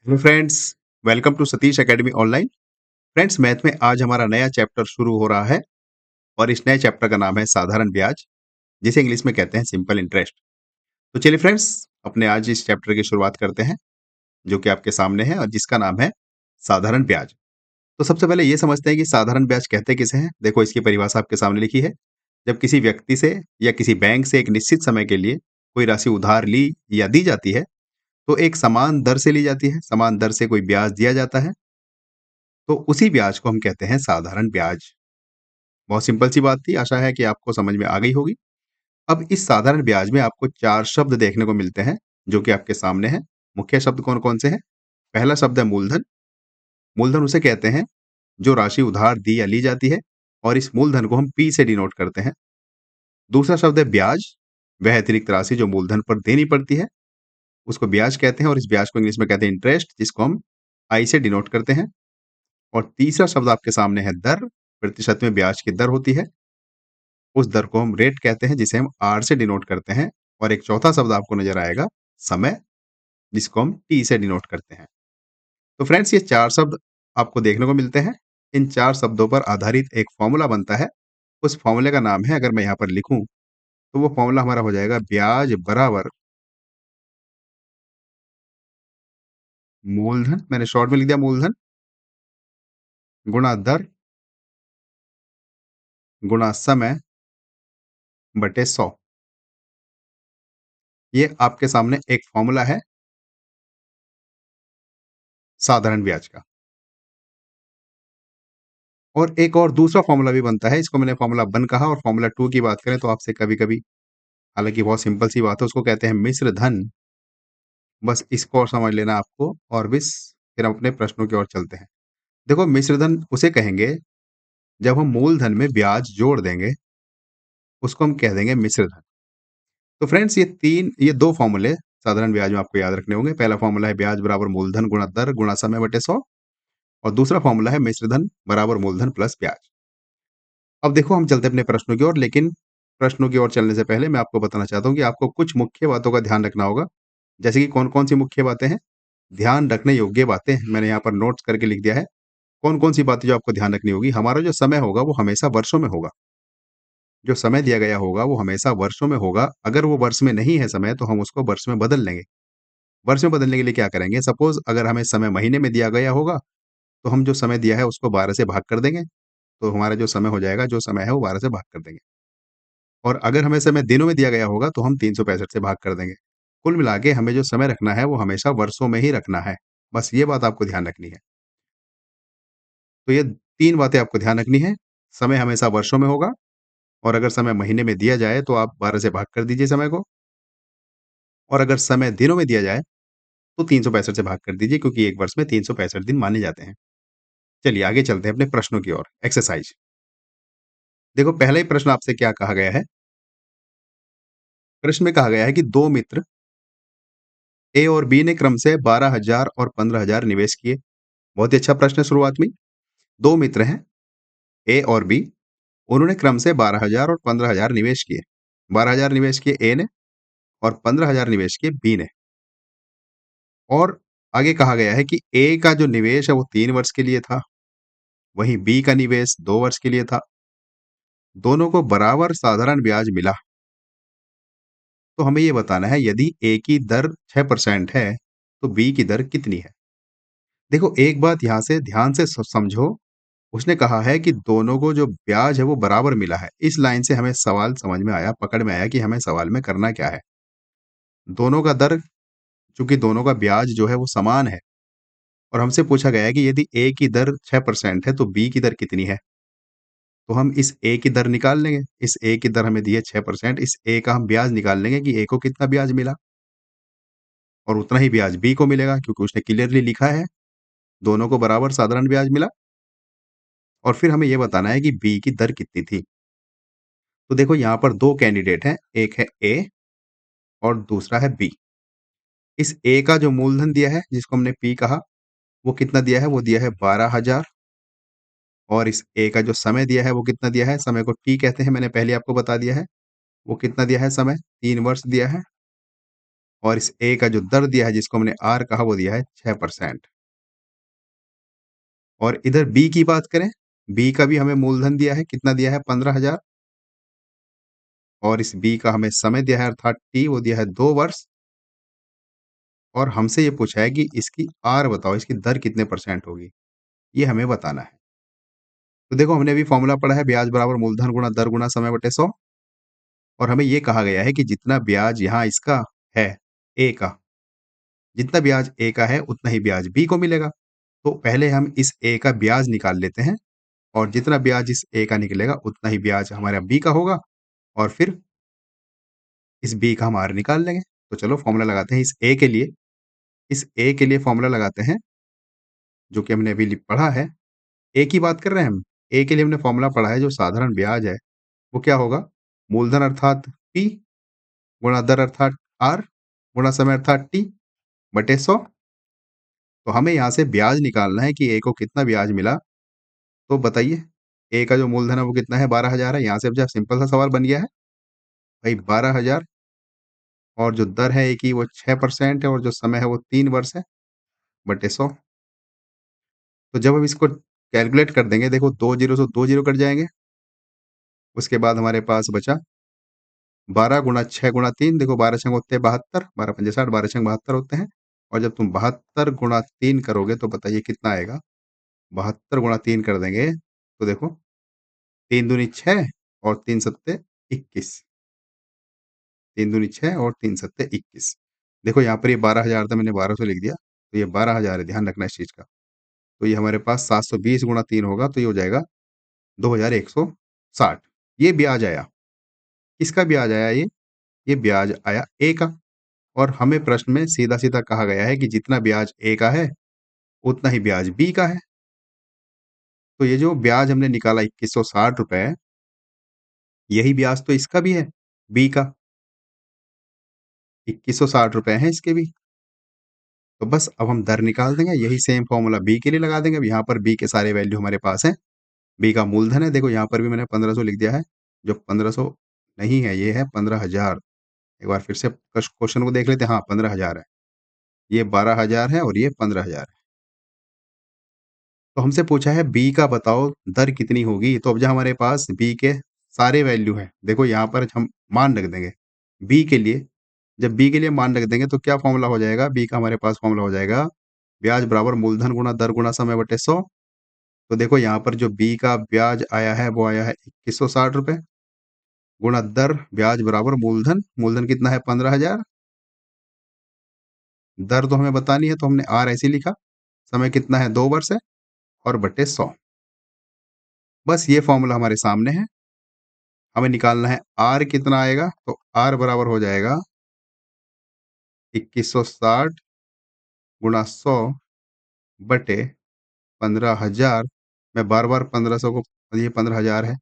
Hello friends, welcome to Satish academy online. Friends, math में आज हमारा नया चैप्टर शुरू हो रहा है और इस नए चैप्टर का नाम है साधारण ब्याज, जिसे इंग्लिश में कहते हैं सिंपल इंटरेस्ट। तो चलिए फ्रेंड्स, अपने आज इस चैप्टर की शुरुआत करते हैं, जो कि आपके सामने है और जिसका नाम है साधारण ब्याज। तो सबसे पहले ये समझते हैं कि साधारण ब्याज कहते किसे हैं। देखो, इसकी परिभाषा आपके सामने लिखी है। जब किसी व्यक्ति से या किसी बैंक से एक निश्चित समय के लिए कोई राशि उधार ली या दी जाती है, तो एक समान दर से ली जाती है, समान दर से कोई ब्याज दिया जाता है, तो उसी ब्याज को हम कहते हैं साधारण ब्याज। बहुत सिंपल सी बात थी, आशा है कि आपको समझ में आ गई होगी। अब इस साधारण ब्याज में आपको 4 शब्द देखने को मिलते हैं, जो कि आपके सामने हैं। मुख्य शब्द कौन-कौन से हैं? पहला शब्द है मूलधन। मूलधन उसे कहते हैं जो राशि उधार दी या ली जाती है और इस मूलधन को हम पी से डिनोट करते हैं। दूसरा शब्द है ब्याज। वह अतिरिक्त राशि जो मूलधन पर देनी पड़ती है, उसको ब्याज कहते हैं और इस ब्याज को इंग्लिश में कहते हैं इंटरेस्ट, जिसको हम आई से डिनोट करते हैं। और तीसरा शब्द आपके सामने है दर। प्रतिशत में ब्याज की दर होती है, उस दर को हम रेट कहते हैं, जिसे हम आर से डिनोट करते हैं। और एक चौथा शब्द आपको नजर आएगा समय, जिसको हम टी से डिनोट करते हैं। तो फ्रेंड्स, ये 4 शब्द आपको देखने को मिलते हैं। इन 4 शब्दों पर आधारित एक फॉर्मूला बनता है। उस फॉर्मूले का नाम है, अगर मैं यहाँ पर लिखूं, तो वो फॉर्मूला हमारा हो जाएगा ब्याज बराबर मूलधन, मैंने शॉर्ट में लिख दिया मूलधन, गुणा दर गुणा समय बटे 100। ये आपके सामने एक फॉर्मूला है साधारण ब्याज का। और एक और दूसरा फॉर्मूला भी बनता है, इसको मैंने फॉर्मूला 1 कहा। और फॉर्मूला 2 की बात करें तो आपसे कभी-कभी, हालाँकि बहुत सिंपल सी बात है, उसको कहते हैं मिश्र धन। बस इसको और समझ लेना आपको, और बस फिर हम अपने प्रश्नों की ओर चलते हैं। देखो, मिश्र धन उसे कहेंगे जब हम मूलधन में ब्याज जोड़ देंगे, उसको हम कह देंगे मिश्र धन। तो फ्रेंड्स, ये 2 फॉर्मूले साधारण ब्याज में आपको याद रखने होंगे। पहला फॉर्मूला है ब्याज बराबर मूलधन गुणा दर गुणा समय बटे 100, और दूसरा फॉर्मूला है मिश्र धन बराबर मूलधन प्लस ब्याज। अब देखो, हम चलते हैं अपने प्रश्नों की ओर, लेकिन प्रश्नों की ओर चलने से पहले मैं आपको बताना चाहता हूँ कि आपको कुछ मुख्य बातों का ध्यान रखना होगा। जैसे कि कौन-कौन सी मुख्य बातें हैं? ध्यान रखने योग्य बातें मैंने यहाँ पर नोट्स करके लिख दिया है। कौन-कौन सी बातें जो आपको ध्यान रखनी होगी? हमारा जो समय होगा वो हमेशा वर्षों में होगा। जो समय दिया गया होगा वो हमेशा वर्षों में होगा। अगर वो वर्ष में नहीं है समय, तो हम उसको वर्ष में बदल लेंगे। वर्ष में बदलने के लिए क्या करेंगे? सपोज़ अगर हमें समय महीने में दिया गया होगा, तो हम जो समय दिया है उसको 12 से भाग कर देंगे। तो हमारा जो समय हो जाएगा, जो समय है वो 12 से भाग कर देंगे। और अगर हमें समय दिनों में दिया गया होगा, तो हम 365 से भाग कर देंगे। कुल मिला के हमें जो समय रखना है वो हमेशा वर्षों में ही रखना है। बस ये बात आपको ध्यान रखनी है। तो ये 3 बातें आपको ध्यान रखनी है। समय हमेशा वर्षों में होगा, और अगर समय महीने में दिया जाए तो आप 12 से भाग कर दीजिए समय को। और अगर समय दिनों में दिया जाए तो 365 से भाग कर दीजिए, क्योंकि 1 वर्ष में 365 दिन माने जाते हैं। चलिए आगे चलते हैं अपने प्रश्नों की ओर। एक्सरसाइज। देखो, पहला ही प्रश्न आपसे क्या कहा गया है? प्रश्न में कहा गया है कि 2 मित्र ए और बी ने क्रम से 12,000 और 15,000 निवेश किए। बहुत ही अच्छा प्रश्न है शुरुआत में। 2 मित्र हैं, ए और बी, उन्होंने क्रम से 12,000 और 15,000 निवेश किए। 12,000 निवेश किए ए ने और 15,000 निवेश किए बी ने। और आगे कहा गया है कि ए का जो निवेश है वो 3 वर्ष के लिए था, वहीं बी का निवेश 2 वर्ष के लिए था। दोनों को बराबर साधारण ब्याज मिला। तो हमें ये बताना है, यदि ए की दर 6% है, तो बी की दर कितनी है? देखो, एक बात यहाँ से ध्यान से समझो। उसने कहा है कि दोनों को जो ब्याज है वो बराबर मिला है। इस लाइन से हमें सवाल समझ में आया, पकड़ में आया कि हमें सवाल में करना क्या है। दोनों का दर, चूँकि दोनों का ब्याज जो है वो समान है, और हमसे पूछा गया है कि यदि ए की दर 6% है, तो बी की दर कितनी है? तो हम इस ए की दर निकाल लेंगे। इस ए की दर हमें दी है 6%, इस ए का हम ब्याज निकाल लेंगे कि ए को कितना ब्याज मिला, और उतना ही ब्याज बी को मिलेगा, क्योंकि उसने क्लियरली लिखा है, दोनों को बराबर साधारण ब्याज मिला। और फिर हमें ये बताना है कि बी की दर कितनी थी। तो देखो, यहाँ पर 2 कैंडिडेट हैं, एक है ए और दूसरा है बी। इस ए का जो मूलधन दिया है, जिसको हमने पी कहा, वो कितना दिया है? वो दिया है 12,000। और इस ए का जो समय दिया है वो कितना दिया है? समय को टी कहते हैं, मैंने पहले आपको बता दिया है। वो कितना दिया है समय? 3 वर्ष दिया है। और इस ए का जो दर दिया है जिसको हमने आर कहा वो दिया है 6%। और इधर बी की बात करें, बी का भी हमें मूलधन दिया है, कितना दिया है 15,000 और इस बी का हमें समय दिया है अर्थात टी वो दिया है 2 वर्ष और हमसे ये पूछा है कि इसकी आर बताओ, इसकी दर कितने परसेंट होगी? ये हमें बताना है। तो देखो हमने अभी फ़ॉर्मूला पढ़ा है ब्याज बराबर मूलधन गुणा दर गुणा समय बटे 100 और हमें ये कहा गया है कि जितना ब्याज यहाँ इसका है, ए का, जितना ब्याज ए का है उतना ही ब्याज बी को मिलेगा। तो पहले हम इस ए का ब्याज निकाल लेते हैं और जितना ब्याज इस ए का निकलेगा उतना ही ब्याज हमारा बी का होगा और फिर इस बी का हम आर निकाल लेंगे। तो चलो फ़ॉर्मूला लगाते हैं इस ए के लिए फ़ॉर्मूला लगाते हैं, जो कि हमने अभी पढ़ा है। ए की बात कर रहे हैं हम। ए के लिए हमने फ़ॉर्मूला पढ़ा है जो साधारण ब्याज है, वो क्या होगा? मूलधन अर्थात पी गुणा दर अर्थात आर गुणा समय अर्थात टी बटे 100। तो हमें यहाँ से ब्याज निकालना है कि ए को कितना ब्याज मिला। तो बताइए, ए का जो मूलधन है वो कितना है? 12,000 है। यहाँ से अब जो सिंपल सा सवाल बन गया है, भाई 12,000 और जो दर है ए की वो 6% है और जो समय है वो 3 वर्ष है, बटे 100। तो जब हम इसको कैलकुलेट कर देंगे, देखो 2 ज़ीरो से 2 ज़ीरो कट जाएँगे। उसके बाद हमारे पास बचा 12 गुणा 6 गुणा 3, देखो 12 छंग होते हैं 72, 12 पंजे 60, 12 छंग 72 होते हैं। और जब तुम 72 गुणा 3 करोगे तो बताइए कितना आएगा? 72 गुणा 3 कर देंगे, तो देखो 3 दूनी 6 और 3 सत्ते 21। 3 दूनी 6 और 3 सत्ते 21। देखो यहाँ पर ये 12,000 था, मैंने 1200 लिख दिया, तो ये 12,000 है, ध्यान रखना इस चीज़ का। तो ये हमारे पास 720 गुणा 3 होगा, तो ये हो जाएगा 2,160। ये ब्याज आया। किसका ब्याज आया ये? ये ब्याज आया ए का। और हमें प्रश्न में सीधा-सीधा कहा गया है कि जितना ब्याज ए का है, उतना ही ब्याज बी का है। तो ये जो ब्याज हमने निकाला ₹2160, यही ब्याज तो इसका भी है, बी का। ₹2160 हैं इसके भी। तो बस अब हम दर निकाल देंगे, यही सेम फ़ॉर्मूला बी के लिए लगा देंगे। अब यहाँ पर बी के सारे वैल्यू हमारे पास हैं। बी का मूलधन है, देखो यहाँ पर भी मैंने 1500 लिख दिया है, जो 1500 नहीं है, ये है 15,000। एक बार फिर से क्वेश्चन को देख लेते हैं, हाँ 15,000 है। ये 12,000 है और ये 15,000 है। तो हमसे पूछा है बी का बताओ दर कितनी होगी? तो अब जो हमारे पास बी के सारे वैल्यू हैं, देखो यहाँ पर हम मान रख देंगे। बी के लिए, जब बी के लिए मान रख देंगे तो क्या फ़ॉर्मूला हो जाएगा? बी का हमारे पास फ़ॉर्मूला हो जाएगा, ब्याज बराबर मूलधन गुणा दर गुणा समय बटे 100। तो देखो यहाँ पर जो बी का ब्याज आया है, वो आया है ₹2160 गुणा दर ब्याज बराबर मूलधन, मूलधन कितना है 15,000, दर तो हमें बतानी है तो हमने आर ऐसे ही लिखा, समय कितना है 2 वर्ष है और बटे 100। बस ये फ़ॉर्मूला हमारे सामने है। हमें निकालना है आर कितना आएगा, तो आर बराबर हो जाएगा 2160 गुणा 100 बटे 15,000। मैं बार-बार 1500 को, ये 15,000 है,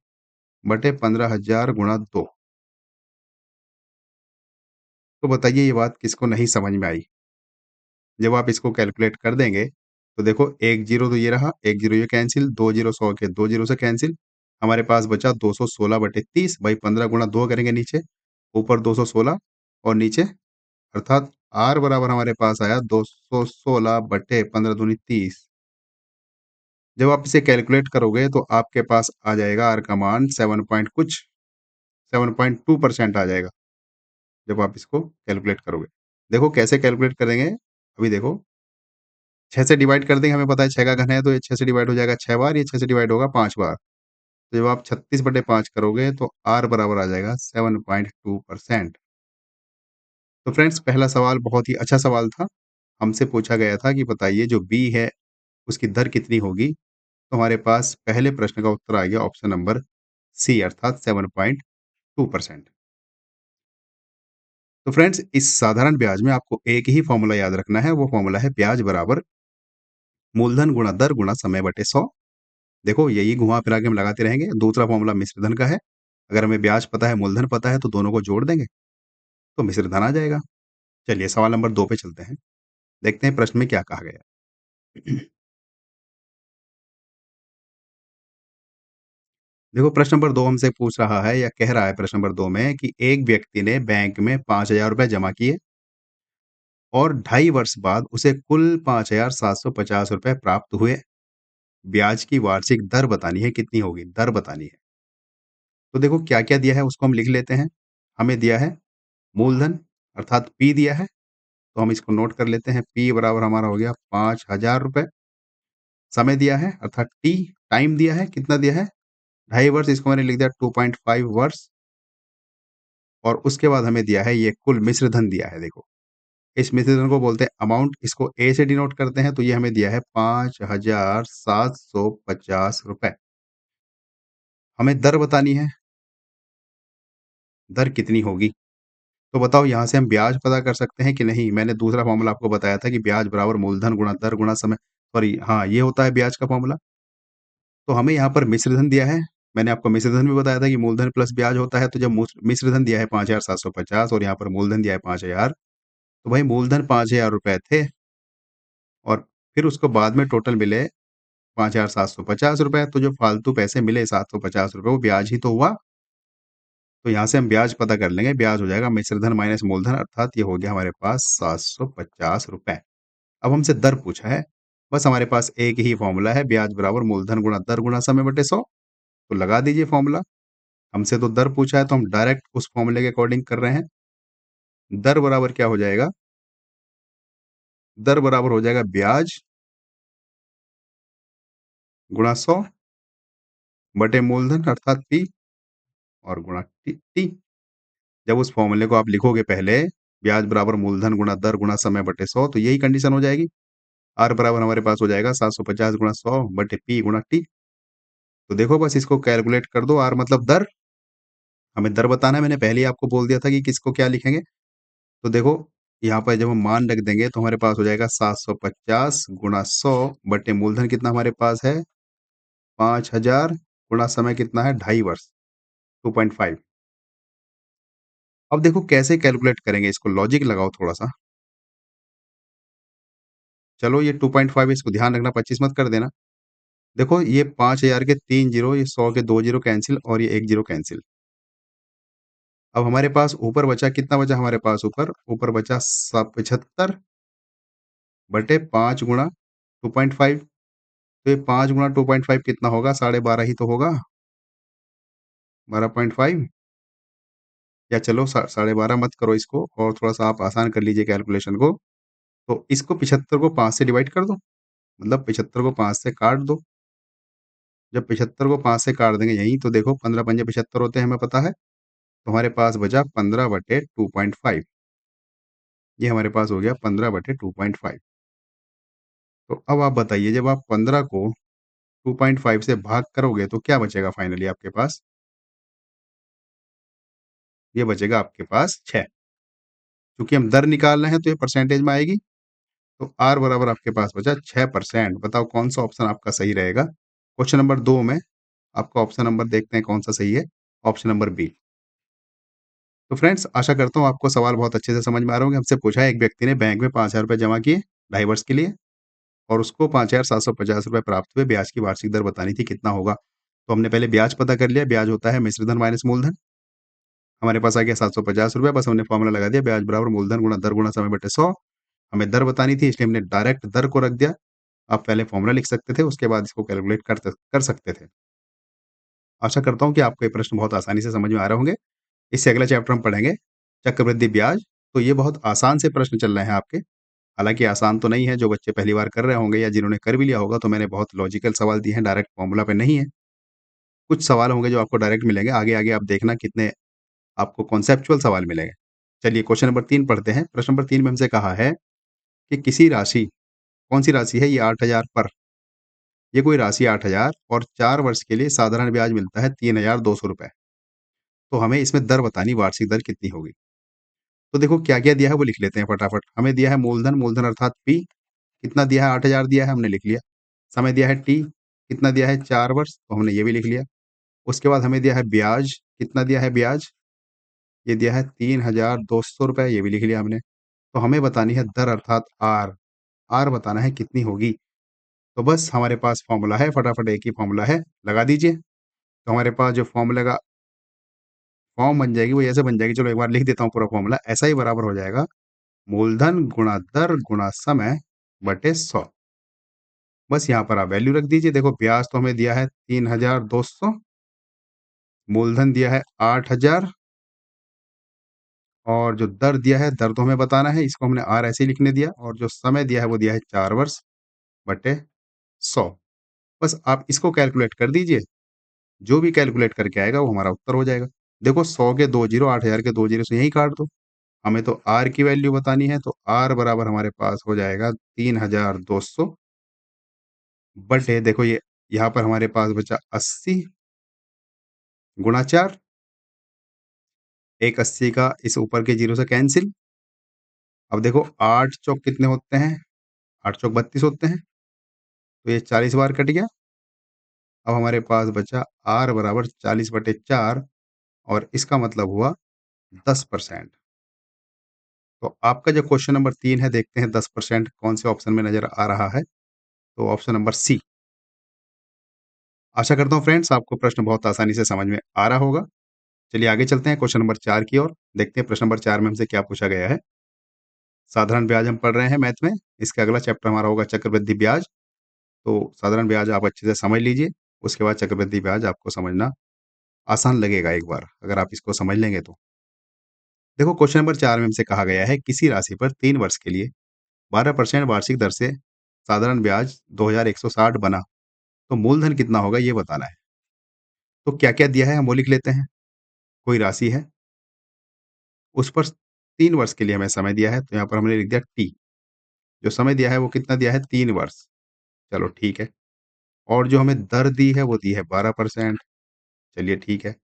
बटे 15,000 गुणा 2। तो बताइए ये बात किसको नहीं समझ में आई? जब आप इसको कैलकुलेट कर देंगे, तो देखो 1 ज़ीरो तो ये रहा, 1 ज़ीरो ये कैंसल, 2 ज़ीरो 100 के 2 ज़ीरो से कैंसल। हमारे पास बचा 216 बटे 30, भाई 15 गुणा 2 करेंगे नीचे, ऊपर 216 और नीचे अर्थात आर बराबर हमारे पास आया 216 बटे 15 दूनी 30। जब आप इसे कैलकुलेट करोगे तो आपके पास आ जाएगा आर का मान 7 पॉइंट कुछ, 7.2% आ जाएगा, जब आप इसको कैलकुलेट करोगे। देखो कैसे कैलकुलेट करेंगे, अभी देखो 6 से डिवाइड कर देंगे, हमें पता है 6 का घन है, तो ये 6 से डिवाइड हो जाएगा 6 बार, ये 6 से डिवाइड होगा 5 बार। तो जब आप 36 बटे 5 करोगे तो आर बराबर आ जाएगा 7.2%। तो फ्रेंड्स पहला सवाल बहुत ही अच्छा सवाल था। हमसे पूछा गया था कि बताइए जो बी है उसकी दर कितनी होगी? तो हमारे पास पहले प्रश्न का उत्तर आ गया ऑप्शन नंबर सी अर्थात 7.2%। तो फ्रेंड्स इस साधारण ब्याज में आपको एक ही फ़ॉर्मूला याद रखना है, वो फ़ॉर्मूला है ब्याज बराबर मूलधन गुणा दर गुणा समय बटे 100। देखो यही घुमा-फिरा के हम लगाते रहेंगे। दूसरा फ़ॉर्मूला मिश्र धन का है। अगर हमें ब्याज पता है, मूलधन पता है तो दोनों को जोड़ देंगे, तो मिश्र धन आ जाएगा। चलिए सवाल नंबर 2 पे चलते हैं। देखते हैं प्रश्न में क्या कहा गया है। देखो प्रश्न नंबर 2 हमसे पूछ रहा है या कह रहा है प्रश्न नंबर 2 में कि एक व्यक्ति ने बैंक में ₹5,000 जमा किए और 2.5 वर्ष बाद उसे कुल 5,750 रुपए प्राप्त हुए। ब्याज की वार्षिक दर बतानी है, कितनी होगी? दर बतानी है। तो देखो क्या-क्या दिया है उसको हम लिख लेते हैं। हमें दिया है मूलधन अर्थात P दिया है, तो हम इसको नोट कर लेते हैं। P बराबर हमारा हो गया 5,000 रुपए। समय दिया है अर्थात T, टाइम दिया है, कितना दिया है? 2.5 वर्ष, इसको मैंने लिख दिया 2.5 वर्ष। और उसके बाद हमें दिया है ये कुल मिश्र धन दिया है देखो। इस मिश्र धन को बोलते हैं अमाउंट, इसको A से डिनोट करते हैं, तो ये हमें दिया है 5,750 रुपए। हमें दर बतानी है, दर कितनी होगी? तो बताओ यहाँ से हम ब्याज पता कर सकते हैं कि नहीं? मैंने दूसरा फ़ॉर्मूला आपको बताया था कि ब्याज बराबर मूलधन गुणा दर गुणा समय, सॉरी हाँ, ये होता है ब्याज का फ़ॉर्मूला। तो हमें यहाँ पर मिश्र धन दिया है। मैंने आपको मिश्र धन भी बताया था कि मूलधन प्लस ब्याज होता है, तो जब मिश्र धन दिया है 5,750 और यहाँ पर मूलधन दिया है 5,000, तो भाई मूलधन 5,000 रुपए थे और फिर उसको बाद में टोटल मिले 5,750 रुपए, तो जो फालतू पैसे मिले 750 रुपए वो ब्याज ही तो हुआ। तो यहाँ से हम ब्याज पता कर लेंगे, ब्याज हो जाएगा मिश्र धन माइनस मूलधन, अर्थात ये हो गया हमारे पास 750 रुपए। अब हमसे दर पूछा है, बस हमारे पास एक ही फॉर्मूला है, ब्याज बराबर मूलधन गुणा दर गुणा समय बटे 100। तो लगा दीजिए फॉर्मूला। हमसे तो दर पूछा है तो हम डायरेक्ट उस फॉर्मूले के अकॉर्डिंग कर रहे हैं। दर बराबर क्या हो जाएगा? दर बराबर हो जाएगा ब्याज गुणा 100 बटे मूलधन अर्थात P और गुणा T। जब उस फॉर्मूले को आप लिखोगे पहले, ब्याज बराबर मूलधन गुणा दर गुणा समय बटे 100, तो यही कंडीशन हो जाएगी। R बराबर हमारे पास हो जाएगा 750 गुणा 100 बटे P गुणा T। तो देखो बस इसको कैलकुलेट कर दो। R मतलब दर, हमें दर बताना है। मैंने पहले ही आपको बोल दिया था कि किसको क्या लिखेंगे। तो देखो यहाँ पर जब हम मान रख देंगे तो हमारे पास हो जाएगा 750 गुणा 100 बटे मूलधन कितना हमारे पास है 5,000 गुणा समय कितना है 2.5 वर्ष 2.5। अब देखो कैसे कैलकुलेट करेंगे इसको, लॉजिक लगाओ थोड़ा सा। चलो ये 2.5 इसको ध्यान रखना 25 मत कर देना। देखो ये 5,000 के 3 जीरो, ये 100 के 2 जीरो कैंसिल और ये 1 जीरो कैंसिल। अब हमारे पास ऊपर बचा, कितना बचा हमारे पास ऊपर? ऊपर बचा 75 बटे 5 गुणा 2.5। तो ये 5 गुणा 2.5 कितना होगा? 12.5 ही तो होगा। 12.5 या चलो 12.5 मत करो इसको और थोड़ा-सा आप आसान कर लीजिए कैलकुलेशन को। तो इसको 75 को 5 से डिवाइड कर दो। मतलब 75 को 5 से काट दो। जब 75 को 5 से काट देंगे यहीं, तो देखो 15 पंजे 75 होते हैं, हमें पता है। तो हमारे पास बचा 15 बटे 2.5। ये हमारे पास हो गया 15 बटे 2.5। तो अब आप बताइए जब आप 15 को 2.5 से भाग करोगे तो क्या बचेगा फाइनली आपके पास? ये बचेगा आपके पास 6। क्योंकि हम दर निकाल रहे हैं तो ये परसेंटेज में आएगी। तो R बराबर आपके पास बचा 6%। बताओ कौन-सा ऑप्शन आपका सही रहेगा? क्वेश्चन नंबर 2 में आपका ऑप्शन नंबर देखते हैं कौन-सा सही है? Option number B. तो फ्रेंड्स आशा करता हूँ आपको सवाल बहुत अच्छे से समझ में आ रहे होंगे। हमसे पूछा है एक व्यक्ति ने बैंक में 5,000 रुपए जमा किए 2.5 वर्ष के लिए और उसको 5,750 रुपए प्राप्त हुए। ब्याज की वार्षिक दर बतानी थी, कितना होगा? तो हमने पहले ब्याज पता कर लिया। ब्याज होता है मिश्र धन माइनस मूलधन। हमारे पास आ गया 750 रुपए। बस हमने फॉर्मूला लगा दिया, ब्याज बराबर मूलधन गुणा दर गुणा समय बटे 100। हमें दर बतानी थी इसलिए हमने डायरेक्ट दर को रख दिया। आप पहले फॉर्मूला लिख सकते थे, उसके बाद इसको कैलकुलेट कर सकते थे। आशा करता हूँ कि आपको ये प्रश्न बहुत आसानी से समझ में आ रहे होंगे। इससे अगला चैप्टर हम पढ़ेंगे चक्रवृद्धि ब्याज। तो ये बहुत आसान से प्रश्न चल रहे हैं आपके। हालाँकि आसान तो नहीं है, जो बच्चे पहली बार कर रहे होंगे या जिन्होंने कर भी लिया होगा, तो मैंने बहुत लॉजिकल सवाल दिए हैं, डायरेक्ट फॉर्मूला पे नहीं है। कुछ सवाल होंगे जो आपको डायरेक्ट मिलेंगे, आगे-आगे आप देखना कितने आपको कॉन्सेप्चुअल सवाल मिलेंगे। चलिए क्वेश्चन नंबर 3 पढ़ते हैं। प्रश्न नंबर 3 में हमसे कहा है कि किसी राशि, कौन-सी राशि है ये? 8,000 पर। ये कोई राशि 8,000 और 4 वर्ष के लिए साधारण ब्याज मिलता है 3,200 रुपए। तो हमें इसमें दर बतानी, वार्षिक दर कितनी होगी? तो देखो क्या-क्या दिया है वो लिख लेते हैं फटाफट। हमें दिया है मूलधन, मूलधन अर्थात P कितना दिया है? 8,000 दिया है, हमने लिख लिया। समय दिया है T कितना दिया है? 4 वर्ष, तो हमने ये भी लिख लिया। उसके बाद हमें दिया है ब्याज, कितना दिया है ब्याज? ये दिया है 3,200 रुपए, ये भी लिख लिया हमने। तो हमें बतानी है दर अर्थात R। R बताना है कितनी होगी। तो बस हमारे पास फ़ॉर्मूला है, फटाफट एक ही फ़ॉर्मूला है, लगा दीजिए। तो हमारे पास जो फ़ॉर्मूले का फॉर्म बन जाएगी वो ऐसे बन जाएगी, चलो एक बार लिख देता हूँ पूरा फ़ॉर्मूला। ऐसा ही बराबर हो जाएगा मूलधन गुणा दर गुणा समय बटे 100। बस यहाँ पर आप वैल्यू रख दीजिए। देखो ब्याज तो हमें दिया है 3,200, मूलधन दिया है 8,000 और जो दर दिया है, दर तो हमें बताना है, इसको हमने आर ऐसे ही लिखने दिया और जो समय दिया है वो दिया है 4 वर्ष बटे 100। बस आप इसको कैलकुलेट कर दीजिए, जो भी कैलकुलेट करके आएगा वो हमारा उत्तर हो जाएगा। देखो 100 के 2 जीरो, 8,000 के 2 जीरो से यहीं काट दो। हमें तो आर की वैल्यू बतानी है, तो आर बराबर हमारे पास हो जाएगा 3,200 बटे, देखो ये यहाँ पर हमारे पास बचा 80 गुणा 4, एक 80 का इस ऊपर के जीरो से कैंसिल। अब देखो 8 चौक कितने होते हैं, 8 चौक 32 होते हैं, तो ये 40 बार कट गया। अब हमारे पास बचा आर बराबर 40 बटे 4 और इसका मतलब हुआ 10%। तो आपका जो क्वेश्चन नंबर 3 है, देखते हैं 10% कौन से ऑप्शन में नज़र आ रहा है। तो ऑप्शन नंबर सी। आशा करता हूँ फ्रेंड्स आपको प्रश्न बहुत आसानी से समझ में आ रहा होगा। चलिए आगे चलते हैं क्वेश्चन नंबर 4 की ओर। देखते हैं प्रश्न नंबर 4 में हमसे क्या पूछा गया है। साधारण ब्याज हम पढ़ रहे हैं मैथ में। इसका अगला चैप्टर हमारा होगा चक्रवृद्धि ब्याज। तो साधारण ब्याज आप अच्छे से समझ लीजिए, उसके बाद चक्रवृद्धि ब्याज आपको समझना आसान लगेगा एक बार, अगर आप इसको समझ लेंगे तो। देखो क्वेश्चन नंबर 4 में हमसे कहा गया है किसी राशि पर 3 वर्ष के लिए 12% वार्षिक दर से साधारण ब्याज 2,160 बना, तो मूलधन कितना होगा ये बताना है। तो क्या-क्या दिया है हम वो लिख लेते हैं। कोई राशि है, उस पर 3 वर्ष के लिए हमें समय दिया है, तो यहाँ पर हमने लिख दिया टी। जो समय दिया है वो कितना दिया है, 3 वर्ष। चलो ठीक है। और जो हमें दर दी है वो दी है 12%। चलिए ठीक है।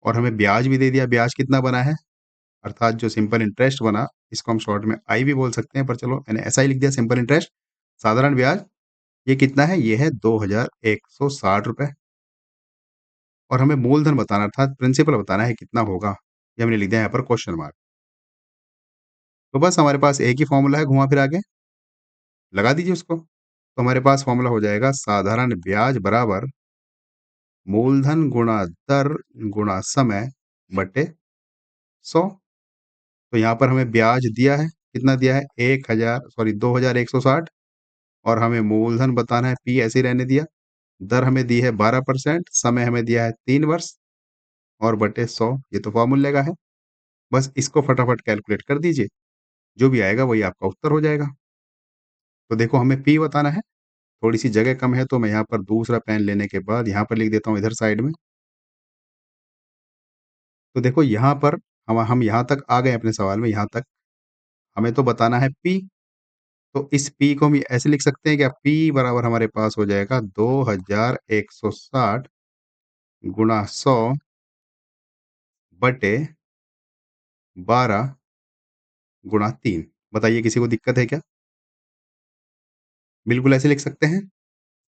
और हमें ब्याज भी दे दिया, ब्याज कितना बना है, अर्थात जो सिंपल इंटरेस्ट बना, इसको हम शॉर्ट में आई भी बोल सकते हैं, पर चलो मैंने ऐसा ही लिख दिया सिंपल इंटरेस्ट। साधारण ब्याज ये कितना है, ये है 2,160 रुपए। और हमें मूलधन बताना अर्थात प्रिंसिपल बताना है कितना होगा, ये हमने लिख दिया यहाँ पर क्वेश्चन मार्क। तो बस हमारे पास एक ही फॉर्मूला है घुमा फिरा के, लगा दीजिए उसको। तो हमारे पास फॉर्मूला हो जाएगा साधारण ब्याज बराबर मूलधन गुणा दर गुणा समय बटे 100। तो यहाँ पर हमें ब्याज दिया है, कितना दिया है, 2,160 और हमें मूलधन बताना है, पी ऐसे ही रहने दिया। दर हमें दी है 12%, समय हमें दिया है 3 वर्ष और बटे 100, ये तो फॉर्मूले का है। बस इसको फटाफट कैलकुलेट कर दीजिए, जो भी आएगा वही आपका उत्तर हो जाएगा। तो देखो हमें पी बताना है, थोड़ी-सी जगह कम है तो मैं यहाँ पर दूसरा पेन लेने के बाद यहाँ पर लिख देता हूँ इधर साइड में। तो देखो यहाँ पर हम यहाँ तक आ गए अपने सवाल में, यहाँ तक। हमें तो बताना है पी, तो इस पी को हम ऐसे लिख सकते हैं क्या, पी बराबर हमारे पास हो जाएगा 2,160 गुणा 100 बटे 12 गुणा 3। बताइए किसी को दिक्कत है क्या? बिल्कुल ऐसे लिख सकते हैं।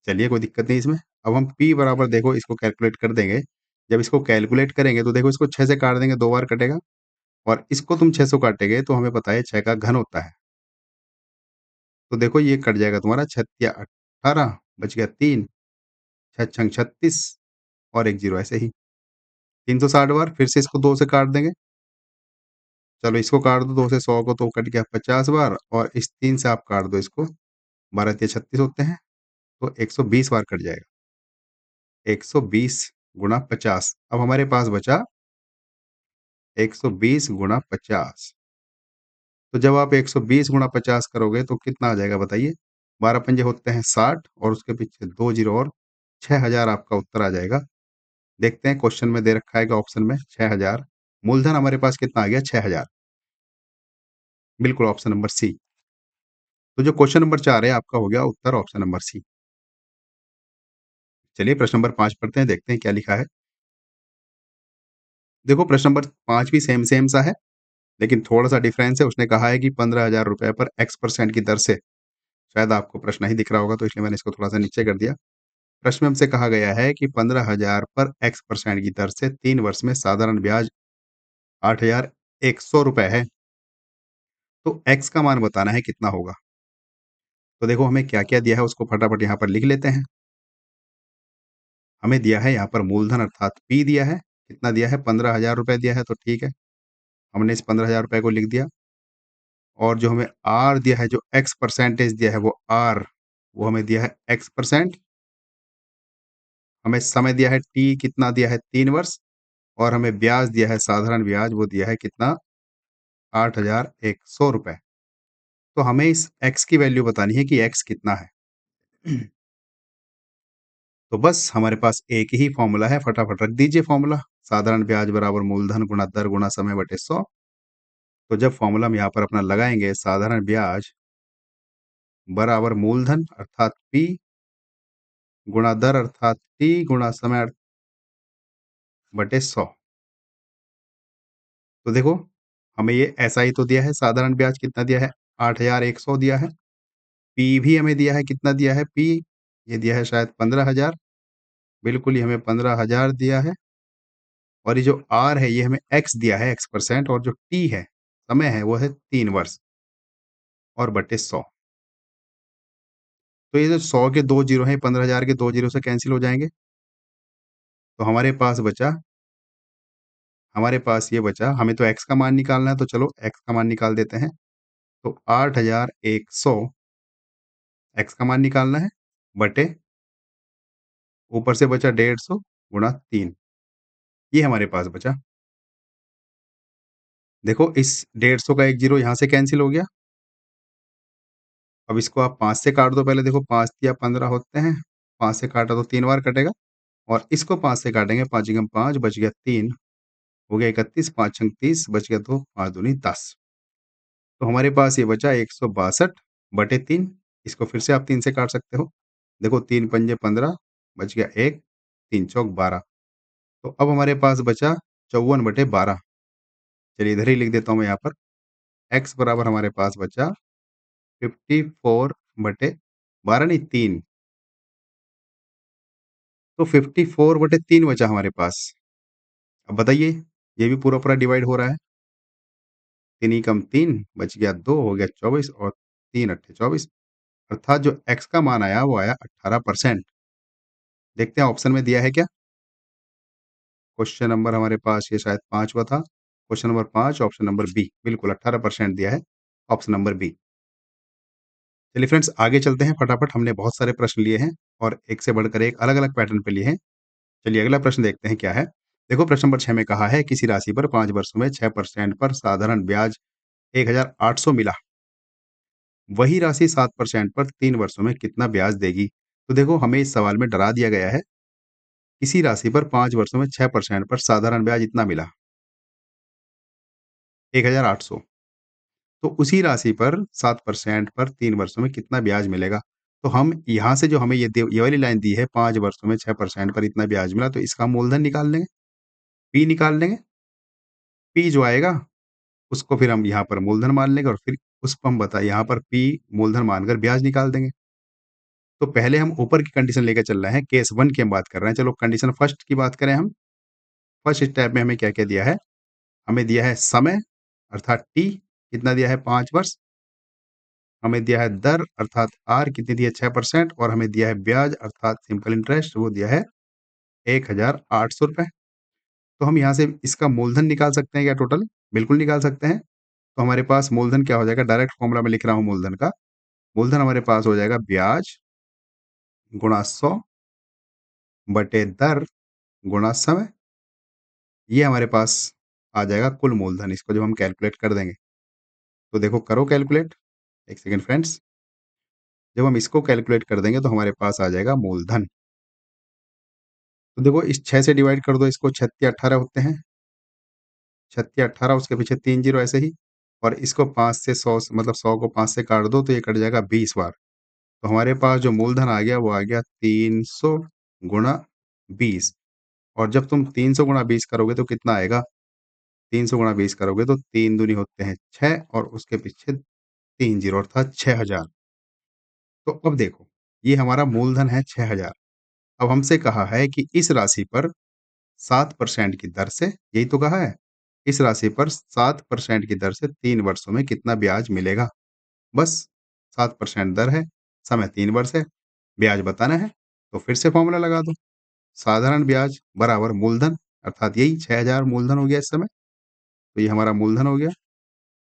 चलिए कोई दिक्कत नहीं इसमें। अब हम p बराबर देखो इसको कैलकुलेट कर देंगे। जब इसको कैलकुलेट करेंगे तो देखो इसको 6 से काट देंगे, 2 बार कटेगा और इसको तुम 6 से काटेंगे तो हमें पता है 6 का घन होता है। तो देखो ये कट जाएगा तुम्हारा 6 तिया 18 बच गया 3, 6 छंग 36 और 1 जीरो ऐसे ही। 360 बार फिर से इसको 2 से काट देंगे। चलो इसको काट दो 2 से 100 को, तो कट गया 50 बार और इस 3 से आप काट दो इसको, 12 तिया 36 होते हैं, तो 120 बार कट जाएगा। 120 गुणा 50। अब हमारे पास बचा 120 गुणा 50। तो जब आप 120 गुणा 50 करोगे तो कितना आ जाएगा बताइए? 12 पंजे होते हैं 60 और उसके पीछे 2 जीरो और 6,000 आपका उत्तर आ जाएगा। देखते हैं क्वेश्चन में दे रखा है ऑप्शन में 6,000। मूलधन हमारे पास कितना आ गया, 6,000। बिल्कुल ऑप्शन नंबर सी। तो जो क्वेश्चन नंबर 4 है आपका हो गया उत्तर ऑप्शन नंबर सी। चलिए प्रश्न नंबर 5 पढ़ते हैं, देखते हैं क्या लिखा है। देखो प्रश्न नंबर 5 भी सेम सेम सा है, लेकिन थोड़ा-सा डिफरेंस है। उसने कहा है कि 15,000 रुपए पर X% की दर से, शायद आपको प्रश्न नहीं दिख रहा होगा तो इसलिए मैंने इसको थोड़ा-सा नीचे कर दिया। प्रश्न में हमसे कहा गया है कि 15,000 पर X% की दर से 3 वर्ष में साधारण ब्याज 8,100 रुपए है। तो X का मान बताना है कितना होगा। तो देखो हमें क्या-क्या दिया है उसको फटाफट यहाँ पर लिख लेते हैं। हमें दिया है यहाँ पर मूलधन अर्थात P दिया है। कितना दिया है, 15,000 रुपए दिया है, तो ठीक है। हमने इस 15,000 रुपए को लिख दिया और जो हमें आर दिया है, जो एक्स परसेंटेज दिया है, वो आर, वो हमें दिया है एक्स परसेंट। हमें समय दिया है टी, कितना दिया है 3 वर्ष, और हमें ब्याज दिया है साधारण ब्याज, वो दिया है कितना 8,100 रुपए। तो हमें इस एक्स की वैल्यू बतानी है कि एक्स कितना है। तो बस हमारे पास एक ही फॉर्मूला है, फटाफट रख दीजिए फॉर्मूला। साधारण ब्याज बराबर मूलधन गुणा दर गुणा समय बटे 100। तो जब फॉर्मूला हम यहाँ पर अपना लगाएंगे, साधारण ब्याज बराबर मूलधन अर्थात पी गुणा दर अर्थात टी गुणा समय बटे 100। तो देखो, हमें ये एसआई तो दिया है, साधारण ब्याज कितना दिया है 8,100 दिया है। पी भी हमें दिया है, कितना दिया है पी, ये दिया है शायद 15,000। बिल्कुल, ये हमें 15,000 दिया है। और ये जो आर है, ये हमें एक्स दिया है, एक्स परसेंट, और जो टी है, समय है, वो है 3 वर्ष और बटे 100। तो ये जो 100 के 2 जीरो हैं, 15,000 के 2 जीरो से कैंसिल हो जाएँगे। तो हमारे पास ये बचा, हमें तो एक्स का मान निकालना है, तो चलो एक्स का मान निकाल देते हैं। तो 8,100 एक्स का मान निकालना है, बटे ऊपर से बचा 150 गुणा 3, ये हमारे पास बचा। देखो, इस 150 का 1 जीरो यहाँ से कैंसिल हो गया। अब इसको आप 5 से काट दो पहले, देखो 5 तिया 15 होते हैं, 5 से काटा तो 3 बार कटेगा, और इसको 5 से काटेंगे, 5 एकम 5, बच गया 3, हो गया 31, 5 छंग 30, बच गया 2, 5 दूनी 10। तो हमारे पास ये बचा 162 बटे 3, इसको फिर से आप 3 से काट सकते हो। देखो 3 पंजे 15, बच गया 1, 3 चौक 12। तो अब हमारे पास बचा 54 बटे 12। चलिए इधर ही लिख देता हूँ मैं यहाँ पर, x बराबर हमारे पास बचा 54 बटे 12 नहीं 3। तो 54 बटे 3 बचा हमारे पास। अब बताइए, ये भी पूरा-पूरा डिवाइड हो रहा है। 3 एकम 3, बच गया 2, हो गया 24, और 3 अट्ठे 24, अर्थात जो x का मान आया, वो आया 18%। देखते हैं ऑप्शन में दिया है क्या? क्वेश्चन नंबर हमारे पास ये शायद 5वां था। Question number 5, option number B, बिल्कुल 18% दिया है, ऑप्शन नंबर बी। चलिए फ्रेंड्स, आगे चलते हैं फटाफट। हमने बहुत सारे प्रश्न लिए हैं और एक से बढ़कर एक अलग-अलग पैटर्न पे लिए हैं। चलिए अगला प्रश्न देखते हैं क्या है। देखो, प्रश्न नंबर 6 में कहा है, किसी राशि पर 5 वर्षों में 6% पर साधारण ब्याज 1,800 मिला। वही राशि 7% पर 3 वर्षों में कितना ब्याज देगी? तो देखो, हमें इस सवाल में डरा दिया गया है। किसी राशि पर 5 वर्षों में 6% पर साधारण ब्याज इतना मिला, 1,800। तो उसी राशि पर 7% पर 3 वर्षों में कितना ब्याज मिलेगा? तो हम यहाँ से जो हमें ये वाली लाइन दी है, 5 वर्षों में 6% पर इतना ब्याज मिला, तो इसका मूलधन निकाल लेंगे, पी निकाल लेंगे। पी जो आएगा, उसको फिर हम यहाँ पर मूलधन मान लेंगे, और फिर उसको हम यहाँ पर पी मूलधन मानकर ब्याज निकाल देंगे। तो पहले हम ऊपर की कंडीशन लेकर चल रहे हैं, केस 1 की हम बात कर रहे हैं। चलो कंडीशन फर्स्ट की बात करें हम। फर्स्ट स्टेप में हमें क्या-क्या दिया है? हमें दिया है समय अर्थात टी, कितना दिया है 5 वर्ष। हमें दिया है दर अर्थात आर, कितनी दी है 6%, और हमें दिया है ब्याज अर्थात सिंपल इंटरेस्ट, वो दिया है 1,800 रुपए। तो हम यहाँ से इसका मूलधन निकाल सकते हैं क्या टोटल? बिल्कुल निकाल सकते हैं। तो हमारे पास मूलधन क्या हो जाएगा? डायरेक्ट फॉर्मूला में लिख रहा हूँ मूलधन का। मूलधन हमारे पास हो जाएगा ब्याज गुणा 100 बटे दर गुणा समय। ये हमारे पास आ जाएगा कुल मूलधन। इसको जब हम कैलकुलेट कर देंगे, तो देखो करो कैलकुलेट। 1 second friends. जब हम इसको कैलकुलेट कर देंगे, तो हमारे पास आ जाएगा मूलधन। तो देखो, इस 6 से डिवाइड कर दो इसको, 6 तिया 18 होते हैं। 6 तिया 18, उसके पीछे 3 जीरो ऐसे ही, और इसको 5 से 100 मतलब 100 को 5 से काट दो, तो ये कट जाएगा 20 बार। तो हमारे पास जो मूलधन आ गया, वो आ गया 300 गुणा 20। और जब तुम 300 गुणा 20 करोगे, तो कितना आएगा? 300 गुणा 20 करोगे तो 3 दूनी होते हैं 6, और उसके पीछे 3 जीरो अर्थात 6,000। तो अब देखो, ये हमारा मूलधन है 6,000। अब हमसे कहा है कि इस राशि पर 7% की दर से, यही तो कहा है, इस राशि पर 7% की दर से 3 वर्षों में कितना ब्याज मिलेगा? बस 7% दर है, समय 3 वर्ष है, ब्याज बताना है, तो फिर से फॉर्मूला लगा दो। साधारण ब्याज बराबर मूलधन, अर्थात यही 6,000 मूलधन हो गया इस समय। तो ये हमारा मूलधन हो गया।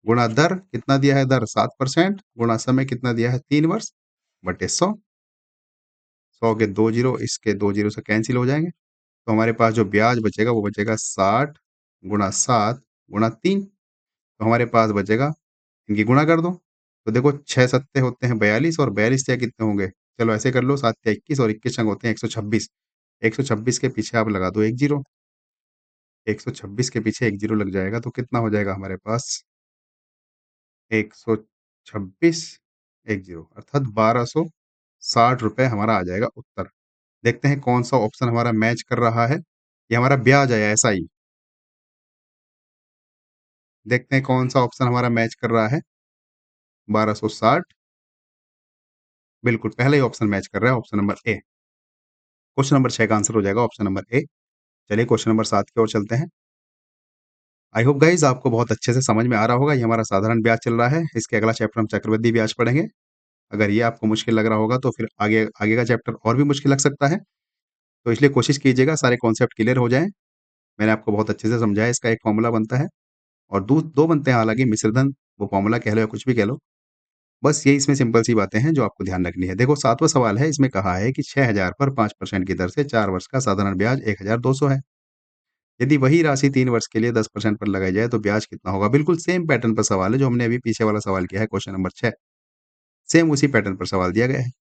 गुणा दर कितना दिया है, दर 7% गुणा समय कितना दिया है 3 वर्ष बटे 100। 100 के 2 जीरो, इसके 2 जीरो से कैंसिल हो जाएंगे, तो हमारे पास जो ब्याज बचेगा वो बचेगा 60 गुणा 7 गुणा 3। तो हमारे पास बचेगा, इनकी गुणा कर दो, तो देखो 6 सत्ते होते हैं 42 और 42 से कितने होंगे, चलो ऐसे कर लो, 7 या 21 और 21 अंक होते हैं 126। 126 के पीछे आप लगा दो एक जीरो, 126 के पीछे एक जीरो लग जाएगा, तो कितना हो जाएगा हमारे पास 126 एक जीरो अर्थात 1260 रुपए हमारा आ जाएगा उत्तर। देखते हैं कौन सा ऑप्शन हमारा मैच कर रहा है, ये हमारा ब्याज आया ऐसा ही। देखते हैं कौन सा ऑप्शन हमारा मैच कर रहा है, 1260, बिल्कुल पहला ही ऑप्शन मैच कर रहा है, option number A. Question number 6 का आंसर हो जाएगा ऑप्शन नंबर ए। चलिए क्वेश्चन नंबर 7 की ओर चलते हैं। आई होप गाइस आपको बहुत अच्छे से समझ में आ रहा होगा, ये हमारा साधारण ब्याज चल रहा है, इसके अगला चैप्टर हम चक्रवृद्धि ब्याज पढ़ेंगे। अगर ये आपको मुश्किल लग रहा होगा तो फिर आगे आगे का चैप्टर और भी मुश्किल लग सकता है, तो इसलिए कोशिश कीजिएगा सारे कॉन्सेप्ट क्लियर हो जाएं। मैंने आपको बहुत अच्छे से समझाया, इसका एक फॉर्मूला बनता है और दो बनते हैं, हालांकि मिश्रधन वो फॉर्मूला कह लो या कुछ भी कह लो, बस ये इसमें सिंपल सी बातें हैं जो आपको ध्यान रखनी है। देखो 7वां सवाल है, इसमें कहा है कि 6000 पर 5% की दर से 4 वर्ष का साधारण ब्याज 1200 है। यदि वही राशि 3 वर्ष के लिए 10% पर लगाई जाए तो ब्याज कितना होगा। बिल्कुल सेम पैटर्न पर सवाल है जो हमने अभी पीछे वाला सवाल किया है, क्वेश्चन नंबर 6, सेम उसी पैटर्न पर सवाल दिया गया है।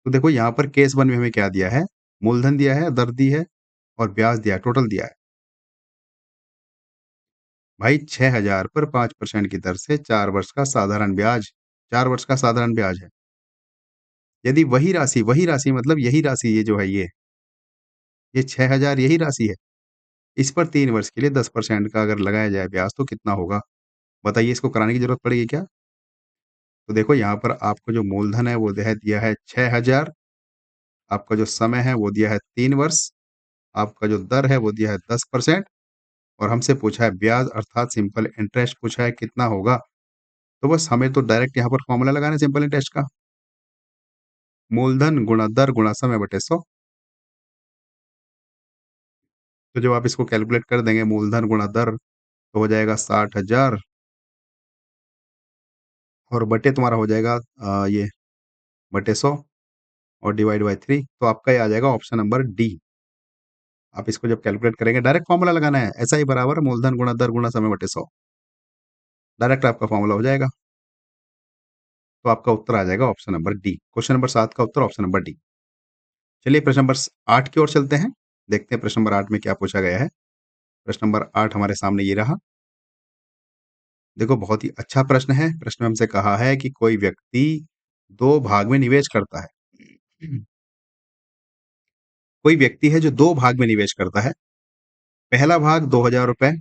तो देखो यहाँ पर केस 1 में हमें क्या दिया है, मूलधन दिया है, दर दी है और ब्याज दिया है, टोटल दिया है। भाई 6000 पर 5% की दर से 4 वर्ष का साधारण ब्याज, 4 वर्ष का साधारण ब्याज है। यदि वही राशि मतलब यही राशि, ये जो है ये 6000 यही राशि है। इस पर 3 वर्ष के लिए 10% का अगर लगाया जाए ब्याज तो कितना होगा? बताइए, इसको कराने की ज़रूरत पड़ेगी क्या? तो देखो यहाँ पर आपको जो मूलधन है वो दिया है 6000, आपका जो समय है वो दिया है 3 वर्ष, आपका जो दर है वो दिया है 10% और हमसे पूछा है ब्याज अर्थात सिंपल इंटरेस्ट पूछा है कितना होगा। तो बस हमें तो डायरेक्ट यहाँ पर फॉर्मूला लगाना है सिंपल इंटरेस्ट का, मूलधन गुणा दर गुणा समय बटे 100। तो जब आप इसको कैलकुलेट कर देंगे मूलधन गुणा दर तो हो जाएगा 60,000 और बटे तुम्हारा हो जाएगा ये बटे 100 और डिवाइड बाय 3, तो आपका ये आ जाएगा ऑप्शन नंबर डी। आप इसको जब कैलकुलेट करेंगे डायरेक्ट फॉर्मूला लगाना है, ऐसा ही बराबर मूलधन गुणा दर गुणा समय बटे 100, डायरेक्ट आपका फॉर्मूला हो जाएगा। तो आपका उत्तर आ जाएगा option number D. Question number 7 का उत्तर ऑप्शन नंबर डी। चलिए प्रश्न नंबर 8 की ओर चलते हैं, देखते हैं प्रश्न नंबर 8 में क्या पूछा गया है। प्रश्न नंबर 8 हमारे सामने ये रहा। देखो बहुत ही अच्छा प्रश्न है। प्रश्न में हमसे कहा है कि कोई व्यक्ति 2 भाग में निवेश करता है। कोई व्यक्ति है जो 2 भाग में निवेश करता है। पहला भाग 2000 रुपए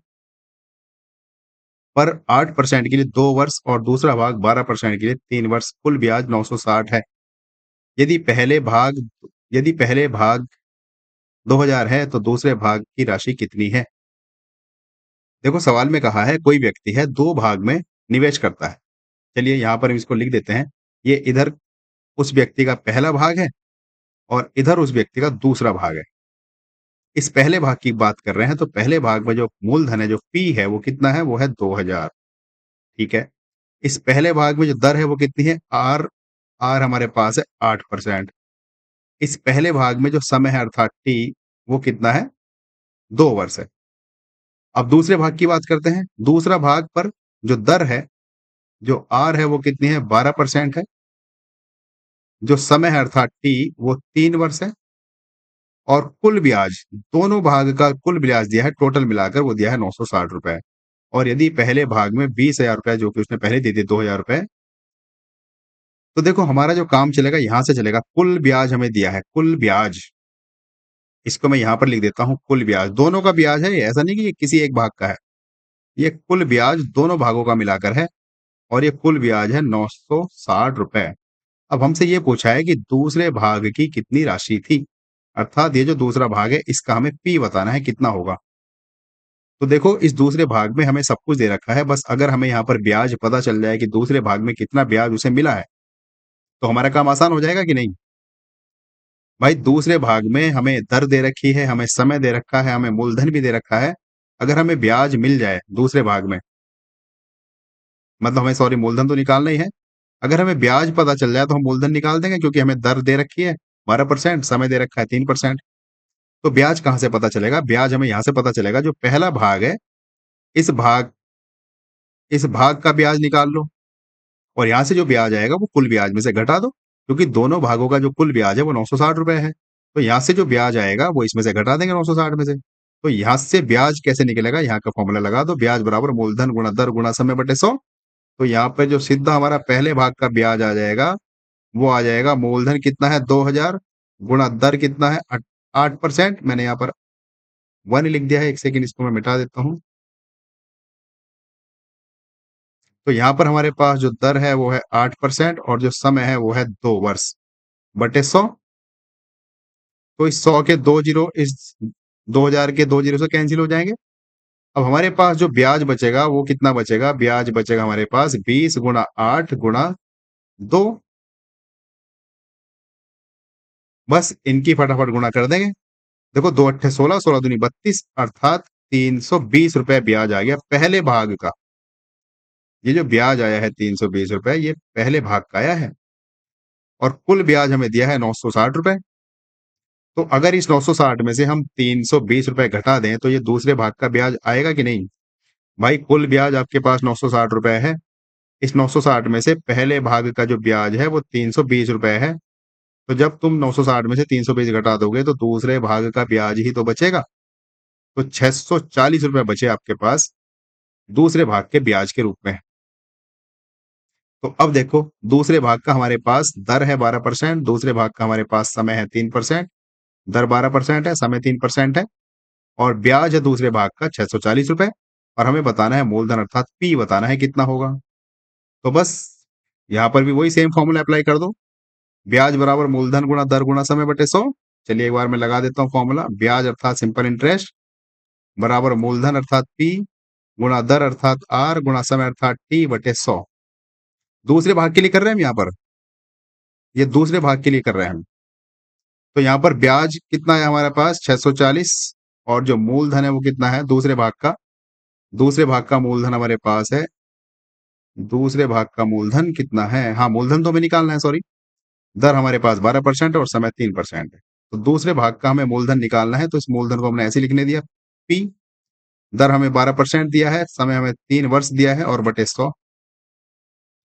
पर 8% के लिए 2 वर्ष और दूसरा भाग 12% के लिए 3 वर्ष, कुल ब्याज 960 है। यदि पहले भाग 2000 है तो दूसरे भाग की राशि कितनी है। देखो सवाल में कहा है कोई व्यक्ति है 2 भाग में निवेश करता है। चलिए यहाँ पर हम इसको लिख देते हैं, ये इधर उस व्यक्ति का पहला भाग है और इधर उस व्यक्ति का दूसरा भाग है। इस पहले भाग की बात कर रहे हैं तो पहले भाग में जो मूलधन है, जो फी है वो कितना है, वो है 2000। ठीक है। इस पहले भाग में जो दर है वो कितनी है, आर आर हमारे पास है 8%। इस पहले भाग में जो समय है अर्थात टी, वो कितना है, 2 वर्ष है। अब दूसरे भाग की बात करते हैं। दूसरा भाग पर जो दर है, जो आर है वो कितनी है, 12% है। जो समय है अर्थात टी वो 3 वर्ष है और कुल ब्याज, दोनों भाग का कुल ब्याज दिया है, टोटल मिलाकर वो दिया है 960 रुपए। और यदि पहले भाग में 20,000 रुपए जो कि उसने पहले दे दिए 2,000 रुपए, तो देखो हमारा जो काम चलेगा यहां से चलेगा। कुल ब्याज हमें दिया है, कुल ब्याज, इसको मैं यहां पर लिख देता हूं, कुल ब्याज दोनों का ब्याज है, ऐसा नहीं कि ये किसी एक भाग का है, ये कुल ब्याज दोनों भागों का मिलाकर है और ये कुल ब्याज है 960 रुपए। अब हमसे ये पूछा है कि दूसरे भाग की कितनी राशि थी, अर्थात ये जो दूसरा भाग है इसका हमें पी बताना है कितना होगा। तो देखो इस दूसरे भाग में हमें सब कुछ दे रखा है, बस अगर हमें यहाँ पर ब्याज पता चल जाए कि दूसरे भाग में कितना ब्याज उसे मिला है तो हमारा काम आसान हो जाएगा कि नहीं। भाई दूसरे भाग में हमें दर दे रखी है, हमें समय दे रखा है, हमें मूलधन भी दे रखा है। अगर हमें ब्याज मिल जाए दूसरे भाग में, मतलब हमें सॉरी मूलधन तो निकालना ही है। अगर हमें ब्याज पता चल जाए तो हम मूलधन निकाल देंगे, क्योंकि हमें दर दे रखी है 12%, समय दे रखा है 3%। तो ब्याज कहाँ से पता चलेगा? ब्याज हमें यहाँ से पता चलेगा, जो पहला भाग है इस भाग इस भाग का ब्याज निकाल लो, और यहाँ से जो ब्याज आएगा वो कुल ब्याज में से घटा दो, क्योंकि दोनों भागों का जो कुल ब्याज है वो 960 रुपए है। तो यहाँ से जो ब्याज आएगा वो इसमें से घटा देंगे 960 में से। तो यहाँ से ब्याज कैसे निकलेगा? यहाँ का फॉर्मूला लगा दो, ब्याज बराबर मूलधन गुणा दर गुणा समय बटे 100। तो यहाँ पे जो सीधा हमारा पहले भाग का ब्याज आ जाएगा, वो आ जाएगा मूलधन कितना है 2000 गुणा दर कितना है 8%। मैंने यहाँ पर 1 लिख दिया है, एक सेकंड इसको मैं मिटा देता हूँ। तो यहाँ पर हमारे पास जो दर है वो है 8%, और जो समय है वो है 2 वर्ष बटे 100। तो इस 100 के 2 जीरो इस 2000 के 2 जीरो से कैंसिल हो जाएंगे। अब हमारे पास जो ब्याज बचेगा वो कितना बचेगा? ब्याज बचेगा हमारे पास 20 गुणा 8 गुणा 2। बस इनकी फटाफट गुणा कर देंगे। देखो 2 अट्ठे 16, 16 दूनी 32, अर्थात 320 रुपए ब्याज आ गया पहले भाग का। ये जो ब्याज आया है 320 रुपए, ये पहले भाग का आया है, और कुल ब्याज हमें दिया है 960 रुपए। तो अगर इस 960 में से हम 320 रुपए घटा दें तो ये दूसरे भाग का ब्याज आएगा कि नहीं? भाई कुल ब्याज आपके पास 960 रुपए है, इस 960 में से पहले भाग का जो ब्याज है वो 320 रुपए है। तो जब तुम 960 में से 320 घटा दोगे तो दूसरे भाग का ब्याज ही तो बचेगा। तो 640 रुपए बचे आपके पास दूसरे भाग के ब्याज के रूप में। तो अब देखो, दूसरे भाग का हमारे पास दर है 12%, दूसरे भाग का हमारे पास समय है 3%। दर 12% है, समय 3% है, और ब्याज है दूसरे भाग का 640 रुपए। और हमें बताना है मूलधन, अर्थात पी बताना है कितना होगा। तो बस यहाँ पर भी वही सेम फॉर्मूला अप्लाई कर दो, ब्याज बराबर मूलधन गुणा दर गुणा समय बटे 100। चलिए एक बार मैं लगा देता हूँ फॉर्मूला। ब्याज अर्थात सिंपल इंटरेस्ट बराबर मूलधन अर्थात पी गुणा दर अर्थात आर गुणा समय अर्थात टी बटे 100। दूसरे भाग के लिए कर रहे हैं हम यहाँ पर, ये दूसरे भाग के लिए कर रहे हैं हम। तो यहाँ पर ब्याज कितना है हमारे पास 640, और जो मूलधन है वो कितना है दूसरे भाग का? दूसरे भाग का मूलधन हमारे पास है, दूसरे भाग का मूलधन कितना है? हाँ, मूलधन तो हमें निकालना है, सॉरी। दर हमारे पास 12% है और समय 3% है। तो दूसरे भाग का हमें मूलधन निकालना है, तो इस मूलधन को हमने ऐसे लिखने दिया, पी। दर हमें 12% दिया है, समय हमें 3 वर्ष दिया है, और बटे 100।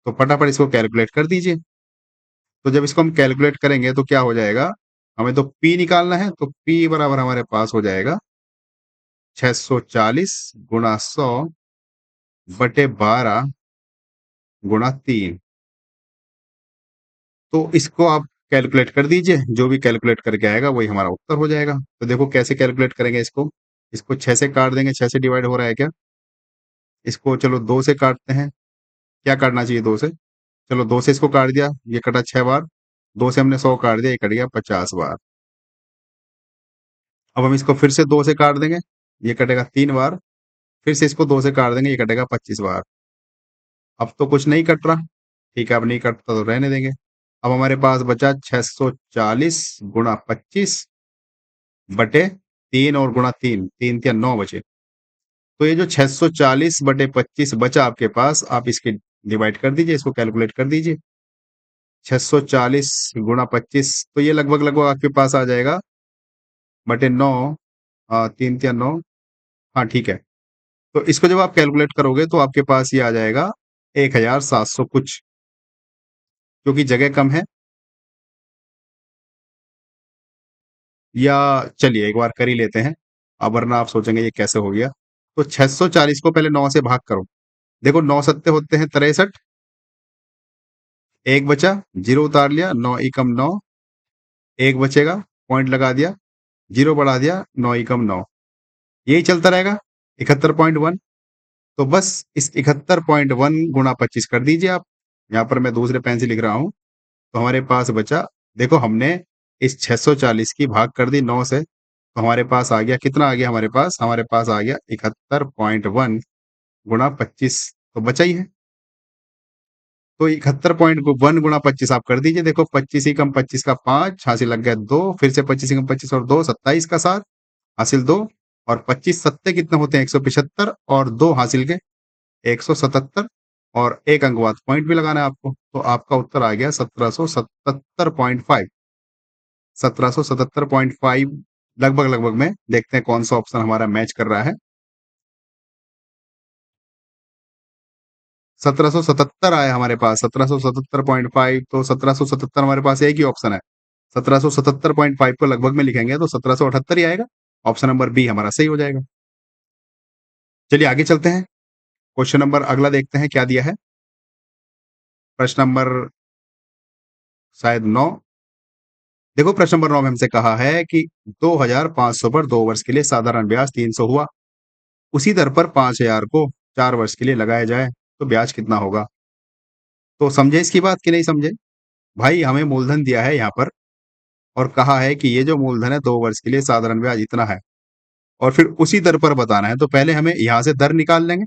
तो फटाफट इसको कैलकुलेट कर दीजिए। तो जब इसको हम कैलकुलेट करेंगे तो क्या हो जाएगा? हमें तो पी निकालना है, तो पी बराबर हमारे पास हो जाएगा 640 गुणा 100 बटे 12 गुणा 3। तो इसको आप कैलकुलेट कर दीजिए, जो भी कैलकुलेट करके आएगा वही हमारा उत्तर हो जाएगा। तो देखो कैसे कैलकुलेट करेंगे इसको। इसको 6 से काट देंगे, 6 से डिवाइड हो रहा है क्या? इसको चलो 2 से काटते हैं। क्या काटना चाहिए 2 से? चलो 2 से इसको काट दिया, ये कटा 6 बार। 2 से हमने 100 काट दिया, ये कट गया 50 बार। अब हम इसको फिर से 2 से काट देंगे, ये कटेगा 3 बार। फिर से इसको 2 से काट देंगे, ये कटेगा 25 बार। अब तो कुछ नहीं कट रहा, ठीक है, अब नहीं कटता तो रहने देंगे। अब हमारे पास बचा 640 गुणा 25 बटे 3, और गुणा 3, 3 या 9 बचे। तो ये जो 640 बटे 25 बचा आपके पास, आप इसके डिवाइड कर दीजिए, इसको कैलकुलेट कर दीजिए। 640 गुणा 25, तो ये लगभग लगभग आपके पास आ जाएगा बटे 9, 3 या 9, हाँ ठीक है। तो इसको जब आप कैलकुलेट करोगे तो आपके पास ये आ जाएगा 1700 कुछ, क्योंकि जगह कम है। या चलिए एक बार कर ही लेते हैं, अब वरना आप सोचेंगे ये कैसे हो गया। तो 640 को पहले 9 से भाग करो। देखो 9 सत्ते होते हैं 63, एक बचा, जीरो उतार लिया, 9 एकम 9, एक बचेगा, पॉइंट लगा दिया, जीरो बढ़ा दिया, 9 एकम 9, यही चलता रहेगा 71.1। तो बस इस 71.1 गुणा 25 कर दीजिए आप। यहाँ पर मैं दूसरे पेन से लिख रहा हूँ। तो हमारे पास बचा, देखो हमने इस 640 की भाग कर दी 9 से, तो हमारे पास आ गया कितना? आ गया हमारे पास आ गया 71.1 गुणा 25। तो बचा ही है। तो 71.1 गुणा 25 आप कर दीजिए। देखो 25 ही कम 25 का 5, हासिल लग गया 2, फिर से 25 ही कम 25 और 2, 27 का 7, हासिल 2, और 25 सत्ते कितने होते हैं 175 और 2 हासिल के 177 और 1 अंक बाद पॉइंट भी लगाना है आपको। तो आपका उत्तर आ गया 1777.5 1777.5 लगभग में। देखते हैं कौन सा ऑप्शन हमारा मैच कर रहा है। 1777 आया हमारे पास 1777.5 तो 1777 हमारे पास एक ही ऑप्शन है 1777.5 को लगभग में लिखेंगे तो 1778 ही आएगा। ऑप्शन नंबर बी हमारा सही हो जाएगा। चलिए आगे चलते हैं। क्वेश्चन नंबर अगला देखते हैं क्या दिया है। प्रश्न नंबर शायद 9। देखो प्रश्न नंबर 9 में हमसे कहा है कि 2500 पर 2 वर्ष के लिए साधारण ब्याज 300 हुआ, उसी दर पर 5000 को 4 वर्ष के लिए लगाया जाए तो ब्याज कितना होगा। तो समझे इसकी बात कि नहीं समझे। भाई हमें मूलधन दिया है यहाँ पर और कहा है कि ये जो मूलधन है 2 वर्ष के लिए साधारण ब्याज इतना है और फिर उसी दर पर बताना है। तो पहले हमें यहाँ से दर निकाल लेंगे।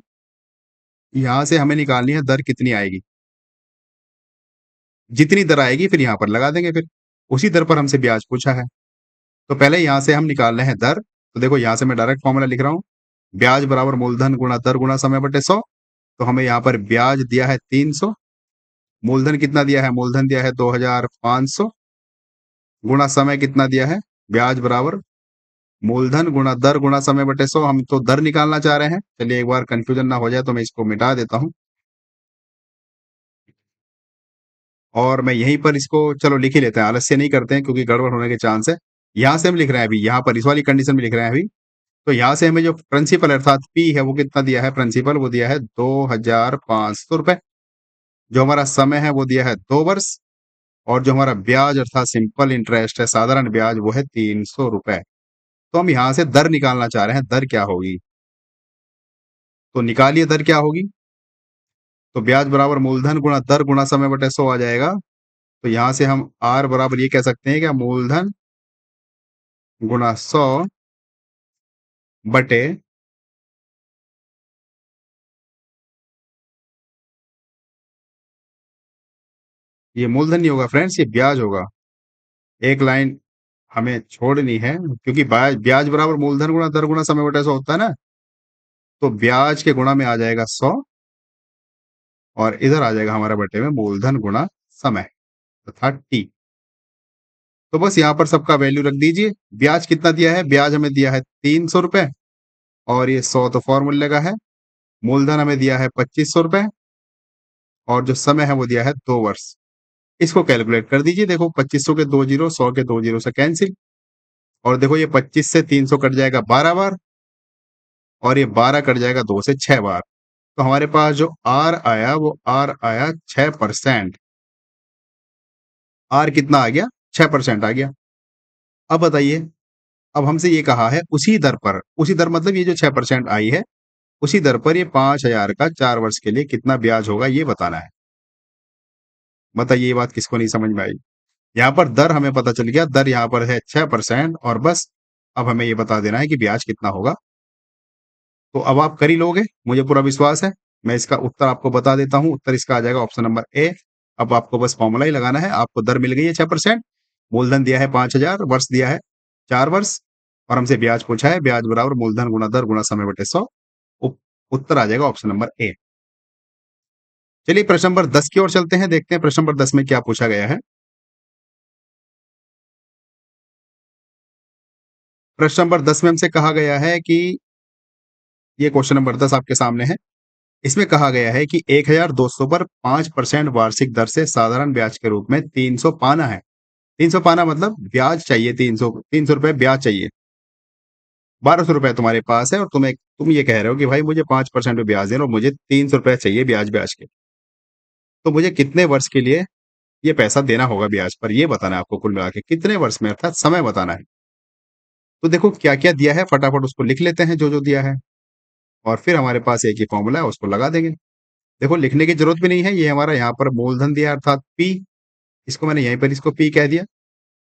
यहाँ से हमें निकालनी है दर कितनी आएगी, जितनी दर आएगी फिर यहाँ पर लगा देंगे। फिर उसी दर पर हमसे ब्याज पूछा है तो पहले यहाँ से हम निकाल रहे हैं दर। तो देखो यहाँ से मैं डायरेक्ट फॉर्मूला लिख रहा हूँ, ब्याज बराबर मूलधन गुणा दर गुणा समय बटे 100। तो हमें यहाँ पर ब्याज दिया है 300, मूलधन कितना दिया है, मूलधन दिया है 2500 गुणा समय कितना दिया है, ब्याज बराबर मूलधन गुणा दर गुणा समय बटे 100। हम तो दर निकालना चाह रहे हैं। चलिए एक बार कंफ्यूजन ना हो जाए तो मैं इसको मिटा देता हूं और मैं यहीं पर इसको चलो लिख ही लेते हैं, आलस्य नहीं करते हैं क्योंकि गड़बड़ होने के चांस है। यहां से हम लिख रहे हैं अभी, यहाँ पर इस वाली कंडीशन में लिख रहे हैं अभी। तो यहाँ से हमें जो प्रिंसिपल अर्थात पी है वो कितना दिया है, प्रिंसिपल वो दिया है 2500 रुपए। जो हमारा समय है वो दिया है 2 वर्ष और जो हमारा ब्याज अर्थात सिंपल इंटरेस्ट है साधारण ब्याज वो है 300 रुपए। तो हम यहाँ से दर निकालना चाह रहे हैं, दर क्या होगी। तो निकालिए दर क्या होगी। तो ब्याज बराबर मूलधन गुणा दर गुणा समय बटे 100 आ जाएगा। तो यहां से हम आर बराबर ये कह सकते हैं क्या, मूलधन गुणा 100 बटे ये मूलधन नहीं होगा फ्रेंड्स, ये ब्याज होगा। एक लाइन हमें छोड़नी है क्योंकि ब्याज ब्याज बराबर मूलधन गुणा दर गुणा समय बटे 100 होता है ना। तो ब्याज के गुणा में आ जाएगा 100 और इधर आ जाएगा हमारा बटे में मूलधन गुणा समय तथा टी। तो बस यहाँ पर सबका वैल्यू रख दीजिए। ब्याज कितना दिया है, ब्याज हमें दिया है 300 रुपए और ये 100 तो फॉर्मूले का है। मूलधन हमें दिया है 2500 रुपए और जो समय है वो दिया है 2 वर्ष। इसको कैलकुलेट कर दीजिए। देखो 2500 के 2 जीरो, 100 के 2 जीरो से कैंसिल और देखो ये 25 से 300 कट जाएगा 12 बार और ये 12 कट जाएगा 2 से 6 बार। तो हमारे पास जो आर आया वो आर आया 6%। आर कितना आ गया, 6% आ गया। अब बताइए, अब हमसे ये कहा है उसी दर पर, उसी दर मतलब ये जो 6% आई है उसी दर पर ये 5000 का 4 वर्ष के लिए कितना ब्याज होगा ये बताना है। बताइए ये बात किसको नहीं समझ में आई। यहाँ पर दर हमें पता चल गया, दर यहाँ पर है 6% और बस अब हमें ये बता देना है कि ब्याज कितना होगा। तो अब आप कर ही लोगे, मुझे पूरा विश्वास है। मैं इसका उत्तर आपको बता देता हूँ। उत्तर इसका आ जाएगा ऑप्शन नंबर ए। अब आपको बस फॉर्मूला ही लगाना है। आपको दर मिल गई है 6%, मूलधन दिया है 5000, वर्ष दिया है 4 वर्ष और हमसे ब्याज पूछा है, ब्याज बराबर मूलधन गुणा दर गुणा समय बटे 100। उत्तर आ जाएगा ऑप्शन नंबर ए। चलिए प्रश्न नंबर 10 की ओर चलते हैं, देखते हैं प्रश्न नंबर 10 में क्या पूछा गया है। प्रश्न नंबर 10 में हमसे कहा गया है कि ये क्वेश्चन नंबर 10 आपके सामने है। इसमें कहा गया है कि 1200 पर 5% वार्षिक दर से साधारण ब्याज के रूप में 300 पाना है। 300 पाना मतलब ब्याज चाहिए, 300 रुपए ब्याज चाहिए। 1200 रुपए तुम्हारे पास है और तुम ये कह रहे हो कि भाई मुझे 5% पे ब्याज देना और मुझे 300 रुपए चाहिए ब्याज ब्याज के। तो मुझे कितने वर्ष के लिए ये पैसा देना होगा ब्याज पर, ये बताना है आपको। कुल मिला के कितने वर्ष में अर्थात समय बताना है। तो देखो क्या क्या दिया है, फटाफट उसको लिख लेते हैं जो जो दिया है और फिर हमारे पास एक ही फॉर्मूला है उसको लगा देंगे। देखो लिखने की जरूरत भी नहीं है, ये हमारा यहाँ पर मूलधन दिया अर्थात पी, इसको मैंने यहीं पर इसको पी कह दिया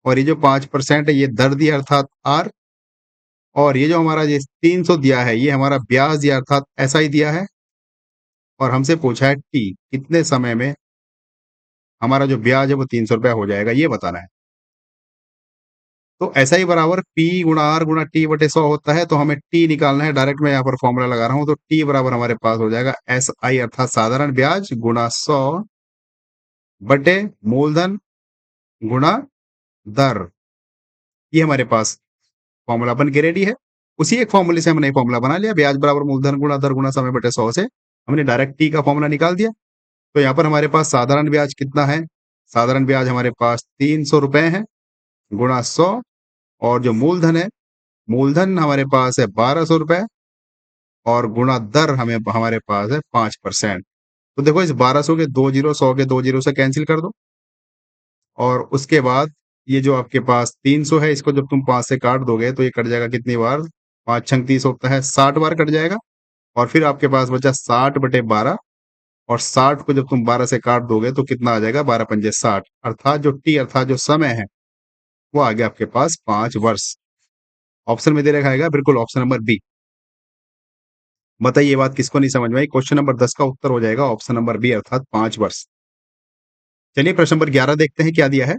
और ये जो 5% है ये दर दिया अर्थात आर और ये जो हमारा ये 300 दिया है ये हमारा ब्याज दिया अर्थात एस आई दिया है और हमसे पूछा है टी, कितने समय में हमारा जो ब्याज है वो 300 रुपया हो जाएगा ये बताना है। तो ऐसा ही बराबर P गुणा R गुणा T बटे 100 होता है, तो हमें T निकालना है। डायरेक्ट मैं यहाँ पर फॉर्मूला लगा रहा हूँ, तो T बराबर हमारे पास हो जाएगा SI अर्थात साधारण ब्याज गुणा 100 बटे मूलधन गुणा दर। ये हमारे पास फॉर्मूला बन के रेडी है। उसी एक फॉर्मूले से हमने फॉर्मूला बना लिया, ब्याज बराबर मूलधन गुणा दर गुणा समय बटे 100 से हमने डायरेक्ट T का फॉर्मूला निकाल दिया। तो यहाँ पर हमारे पास साधारण ब्याज कितना है? साधारण ब्याज हमारे पास 300 रुपए है गुणा 100, और जो मूलधन है, मूलधन हमारे पास है 1200 रुपए, और गुणा दर हमारे पास है 5%। तो देखो, इस 1200 के 2 जीरो, 100 के 2 जीरो से कैंसिल कर दो, और उसके बाद ये जो आपके पास 300 है, इसको जब तुम 5 से काट दोगे तो ये कट जाएगा कितनी बार? 5 छंग 30 होता है, 60 बार कट जाएगा। और फिर आपके पास बचा 60 बटे 12, और 60 को जब तुम 12 से काट दोगे तो कितना आ जाएगा? 12 पंजे 60, अर्थात जो टी अर्थात जो समय है वो आ गया आपके पास 5 वर्ष। ऑप्शन में दे रखा है बिल्कुल ऑप्शन नंबर बी। बताइए ये बात किसको नहीं समझ में आई? क्वेश्चन नंबर 10 का उत्तर हो जाएगा ऑप्शन नंबर बी अर्थात 5 वर्ष। चलिए प्रश्न नंबर 11 देखते हैं क्या दिया है।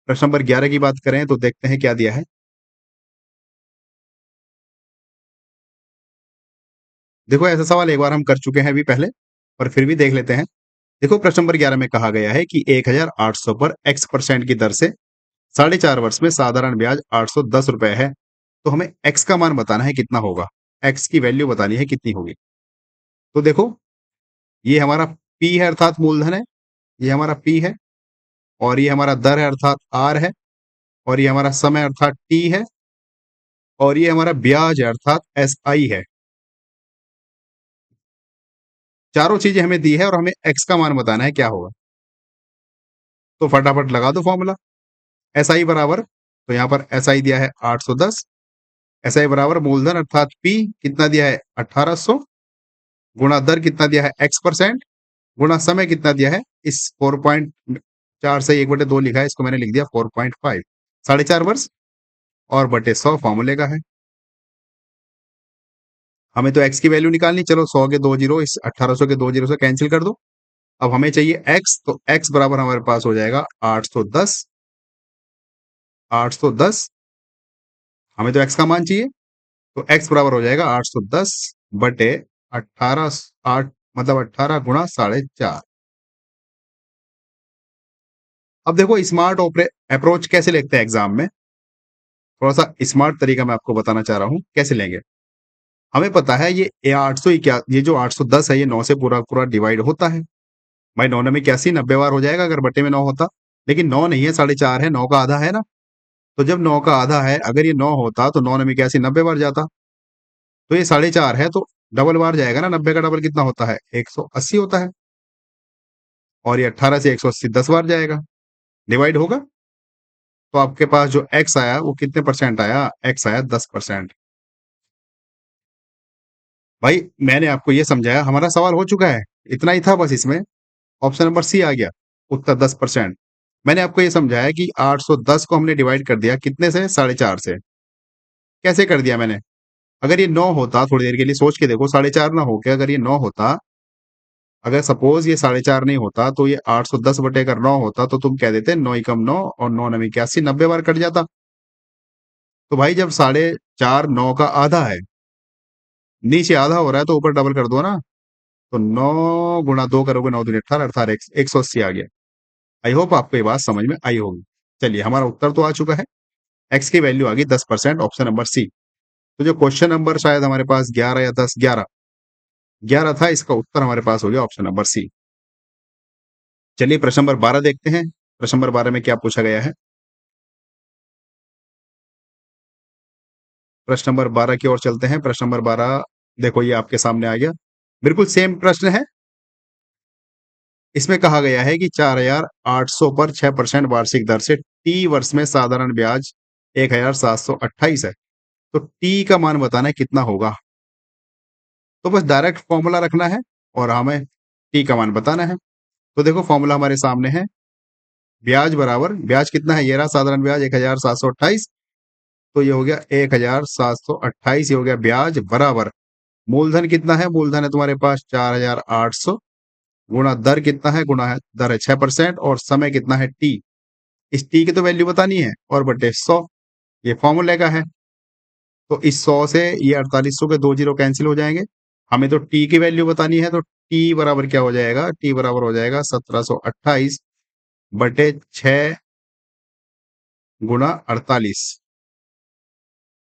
प्रश्न नंबर 11 की बात करें तो देखते हैं क्या दिया है। देखो, ऐसा सवाल एक बार हम कर चुके हैं अभी पहले, पर फिर भी देख लेते हैं। देखो, प्रश्न नंबर 11 में कहा गया है कि 1800 पर x% की दर से 4.5 वर्ष में साधारण ब्याज 810 रुपए है। तो हमें x का मान बताना है कितना होगा, x की वैल्यू बतानी है कितनी होगी। तो देखो, ये हमारा p है अर्थात मूलधन है, ये हमारा p है, और ये हमारा दर है अर्थात r है, और ये हमारा समय अर्थात t है, और ये हमारा ब्याज है अर्थात SI है। चारों चीजें हमें दी है और हमें x का मान बताना है क्या होगा। तो फटाफट लगा दो फॉर्मूला। SI बराबर, तो यहाँ पर SI दिया है 810, SI बराबर मूलधन अर्थात P कितना दिया है? 1800, गुणा दर कितना दिया है? x%, गुणा समय कितना दिया है? इस 4.4 से 1/2 लिखा है, इसको मैंने लिख दिया 4.5, 4.5 वर्ष, और बटे 100 फॉर्मूले का है। हमें तो x की वैल्यू निकालनी, चलो 100 के 2 जीरो इस 1800 के 2 जीरो से कैंसिल कर दो। अब हमें चाहिए x, तो x बराबर हमारे पास हो जाएगा 810, 810, हमें तो x का मान चाहिए, तो x बराबर हो जाएगा 810 बटे 18, 8 मतलब 18 गुणा 4.5। अब देखो, स्मार्ट अप्रोच कैसे लिखते हैं एग्जाम में, थोड़ा सा स्मार्ट तरीका मैं आपको बताना चाह रहा हूं कैसे लेंगे। हमें पता है ये 800 क्या, ये जो 810 है ये 9 से पूरा पूरा डिवाइड होता है। भाई 9 में 81, 90 बार हो जाएगा अगर बटे में 9 होता, लेकिन 9 नहीं है, 4.5 है, 9 का आधा है ना। तो जब 9 का आधा है, अगर ये 9 होता तो 9 में 81, 90 बार जाता। तो ये 4.5 है, तो डबल बार जाएगा ना, 90 का डबल कितना होता है? 180 होता है, और ये 18 से 180 10 बार जाएगा, डिवाइड होगा। तो आपके पास जो x आया वो कितने परसेंट आया? x आया 10%। भाई मैंने आपको ये समझाया, हमारा सवाल हो चुका है, इतना ही था बस इसमें। ऑप्शन नंबर सी आ गया उत्तर 10%। मैंने आपको ये समझाया कि 810 को हमने डिवाइड कर दिया कितने से? 4.5 से। कैसे कर दिया मैंने? अगर ये 9 होता, थोड़ी देर के लिए सोच के देखो, 4.5 ना होके अगर ये 9 होता, अगर सपोज ये 4.5 नहीं होता, तो ये 810 बटे अगर 9 होता तो तुम कह देते 9 एकम 9 और 9 नवी 81, 90 बार कट जाता। तो भाई जब 4.5 9 का आधा है, नीचे आधा हो रहा है, तो ऊपर डबल कर दो ना। तो 9 गुणा 2 करोगे, 9 दूनी 18, 18 180 आ गया। आई होप आपको ये बात समझ में आई होगी। चलिए, हमारा उत्तर तो आ चुका है, एक्स की वैल्यू आ गई 10%, ऑप्शन नंबर सी। तो जो क्वेश्चन नंबर शायद हमारे पास 11 या 10, 11 था, इसका उत्तर हमारे पास हो गया ऑप्शन नंबर सी। चलिए प्रश्न नंबर 12 देखते हैं। प्रश्न नंबर 12 में क्या पूछा गया है। प्रश्न नंबर 12 की ओर चलते हैं। प्रश्न नंबर 12 देखो, ये आपके सामने आ गया, बिल्कुल सेम प्रश्न है। इसमें कहा गया है कि 4,800 पर 6% वार्षिक दर से टी वर्ष में साधारण ब्याज 1,728 है। तो टी का मान बताना है कितना होगा। तो बस डायरेक्ट फॉर्मूला रखना है और हमें टी का मान बताना है। तो देखो, फॉर्मूला हमारे सामने है, ब्याज बराबर, ब्याज कितना है? ये रहा साधारण ब्याज 1,728, तो ये हो गया 1,728, ये हो गया ब्याज बराबर मूलधन कितना है? मूलधन है तुम्हारे पास 4,800, गुणा दर कितना है? गुणा है दर है 6%, और समय कितना है? टी। इस टी की तो वैल्यू बतानी है, और बटे 100। ये फॉर्मूले का है। तो इस 100 से ये 4800 के 2 जीरो कैंसिल हो जाएंगे। हमें तो टी की वैल्यू बतानी है, तो टी बराबर क्या हो जाएगा? टी बराबर हो जाएगा 1728 बटे 6 गुणा 48।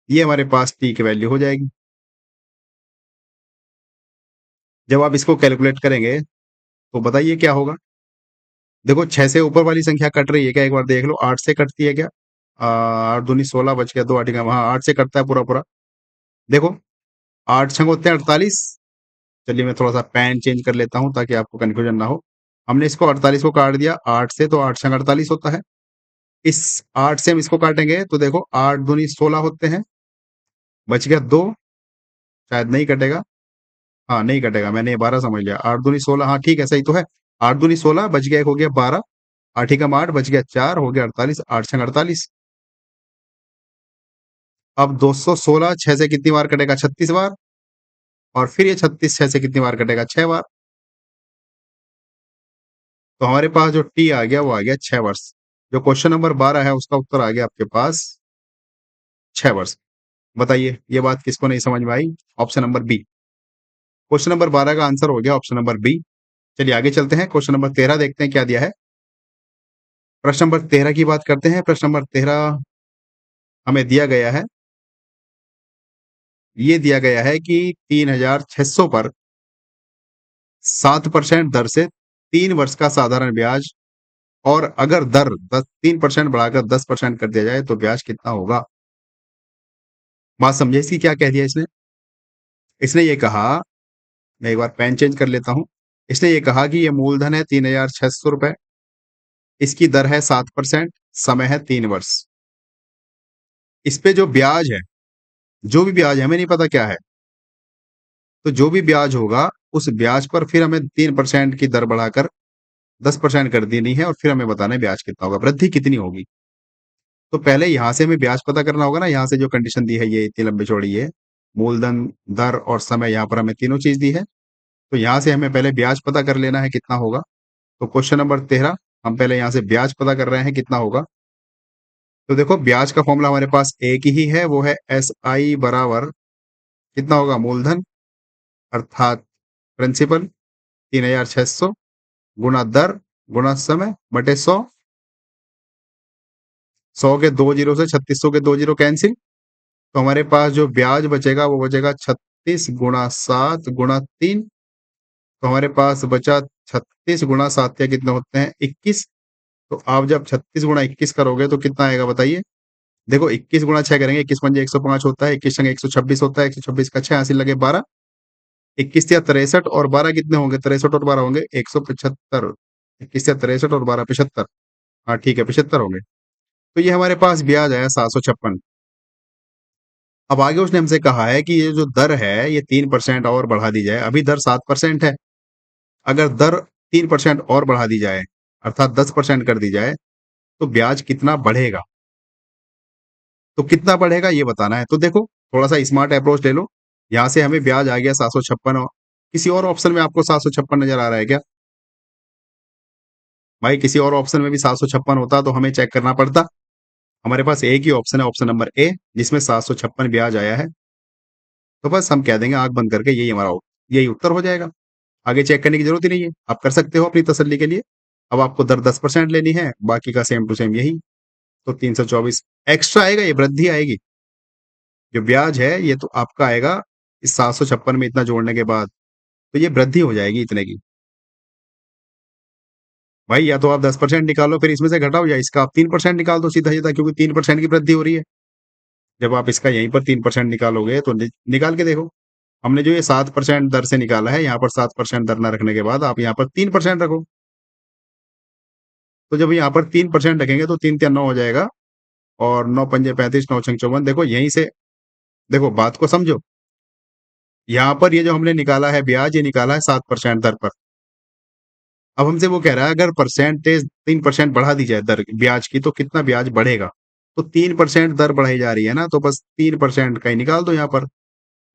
ये हमारे पास टी की वैल्यू हो जाएगी। जब आप इसको कैलकुलेट करेंगे तो बताइए क्या होगा। देखो 6 से ऊपर वाली संख्या कट रही है क्या? एक बार देख लो, 8 से कटती है क्या? 8 दूनी 16 बच गया, 2 8 का, हाँ 8 से कटता है पूरा पूरा। देखो 8 छंग होते हैं 48। चलिए मैं थोड़ा सा पेन चेंज कर लेता हूं ताकि आपको कंफ्यूजन ना हो। हमने इसको 48 को काट दिया 8 से, तो 8 छंग 48 होता है। इस 8 से हम इसको काटेंगे तो देखो 8 दूनी 16 होते हैं, बच गया 2। शायद नहीं कटेगा, हाँ नहीं कटेगा, मैंने ये 12 समझ लिया। 8 दूनी 16, हाँ ठीक है, सही तो है। 8 दूनी 16 बच गया, एक हो गया 12, 8 एकम 8 बच गया 4, हो गया 48, 8 छंग 48। अब 216 6 से कितनी बार कटेगा? 36 बार। और फिर ये 36 6 से कितनी बार कटेगा? 6 बार। तो हमारे पास जो टी आ गया वो आ गया 6 वर्ष। जो क्वेश्चन नंबर 12 है उसका उत्तर आ गया आपके पास 6 वर्ष। बताइए ये बात किसको नहीं समझ में आई? Option number B. Question number 12 का आंसर हो गया ऑप्शन नंबर बी। चलिए आगे चलते हैं, क्वेश्चन नंबर 13 देखते हैं क्या दिया है। प्रश्न नंबर 13 की बात करते हैं। प्रश्न नंबर 13 हमें दिया गया है, ये दिया गया है कि 3600 पर 7% दर से 3 वर्ष का साधारण ब्याज, और अगर दर 3% बढ़ाकर 10% कर दिया जाए तो ब्याज कितना होगा? बात समझे इसकी? क्या कह दिया इसने? इसने ये कहा, मैं एक बार पेन चेंज कर लेता हूं। इसने ये कहा कि ये मूलधन है 3600 रुपए, इसकी दर है 7%, समय है 3 वर्ष। इस पे जो ब्याज है, जो भी ब्याज है, हमें नहीं पता क्या है, तो जो भी ब्याज होगा उस ब्याज पर फिर हमें 3% की दर बढ़ाकर 10% कर देनी है, और फिर हमें बताना है ब्याज कितना होगा, वृद्धि कितनी होगी। तो पहले यहां से हमें ब्याज पता करना होगा ना। यहाँ से जो कंडीशन दी है ये इतनी लंबी चौड़ी है, मूलधन, दर और समय, यहाँ पर हमें तीनों चीज दी है। तो यहाँ से हमें पहले ब्याज पता कर लेना है कितना होगा। तो क्वेश्चन नंबर 13 हम पहले यहाँ से ब्याज पता कर रहे हैं कितना होगा। तो देखो ब्याज का फॉर्मूला हमारे पास एक ही है, वो है एस आई बराबर कितना होगा? मूलधन अर्थात प्रिंसिपल 3600 गुणा दर गुणा समय बटे 100। 100 के 2 जीरो से 3600 के 2 जीरो कैंसिल। तो हमारे पास जो ब्याज बचेगा वो बचेगा 36 गुणा 7 गुणा 3। तो हमारे पास बचा 36 गुणा 7 के कितने होते हैं? 21। तो आप जब 36 गुणा 21 करोगे तो कितना आएगा बताइए? देखो 21 गुणा 6 करेंगे, 21 पंजे 105 होता है, 21 संगे 126 होता है, 126 का 6 हासिल लगे 12, 21 या 63 और 12 कितने होंगे? 63 और 12 होंगे 175। 21 या 63 और 12 75। हाँ ठीक है 75 होंगे। तो ये हमारे पास ब्याज आया 756। अब आगे उसने हमसे कहा है कि ये जो दर है ये 3% और बढ़ा दी जाए। अभी दर 7% है, अगर दर 3% और बढ़ा दी जाए अर्थात 10% कर दी जाए तो ब्याज कितना बढ़ेगा? तो कितना बढ़ेगा ये बताना है। तो देखो थोड़ा सा स्मार्ट अप्रोच ले लो। यहां से हमें ब्याज आ गया 756, और किसी और ऑप्शन में आपको 756 नजर आ रहा है क्या? भाई किसी और ऑप्शन में भी 756 होता तो हमें चेक करना पड़ता। हमारे पास एक ही ऑप्शन है, ऑप्शन नंबर ए, जिसमें 756 ब्याज आया है। तो बस हम कह देंगे आंख बंद करके यही हमारा यही उत्तर हो जाएगा। आगे चेक करने की जरूरत ही नहीं है, आप कर सकते हो अपनी तसल्ली के लिए। अब आपको दर 10% लेनी है, बाकी का सेम टू सेम यही। तो 324 एक्स्ट्रा आएगा, ये वृद्धि आएगी। जो ब्याज है ये तो आपका आएगा इस 756 में इतना जोड़ने के बाद, तो ये वृद्धि हो जाएगी इतने की। भाई या तो आप 10% निकालो फिर इसमें से घटाओ, या इसका आप 3% निकाल दो सीधा सीधा, क्योंकि 3% की वृद्धि हो रही है। जब आप इसका यहीं पर 3% निकालोगे तो निकाल के देखो। हमने जो ये 7% दर से निकाला है, यहाँ पर 7% दर न रखने के बाद आप यहाँ पर 3% रखो। तो जब यहाँ पर 3% रखेंगे तो 3 3 9 हो जाएगा, और 9 पंजे 35, 9 छंग 54। देखो यहीं से देखो बात को समझो। यहाँ पर ये जो हमने निकाला है ब्याज, ये निकाला है 7% दर पर। अब हमसे वो कह रहा है अगर परसेंटेज 3% बढ़ा दी जाए दर ब्याज की तो कितना ब्याज बढ़ेगा? तो 3% दर बढ़ाई जा रही है ना, तो बस 3% का ही निकाल दो यहाँ पर।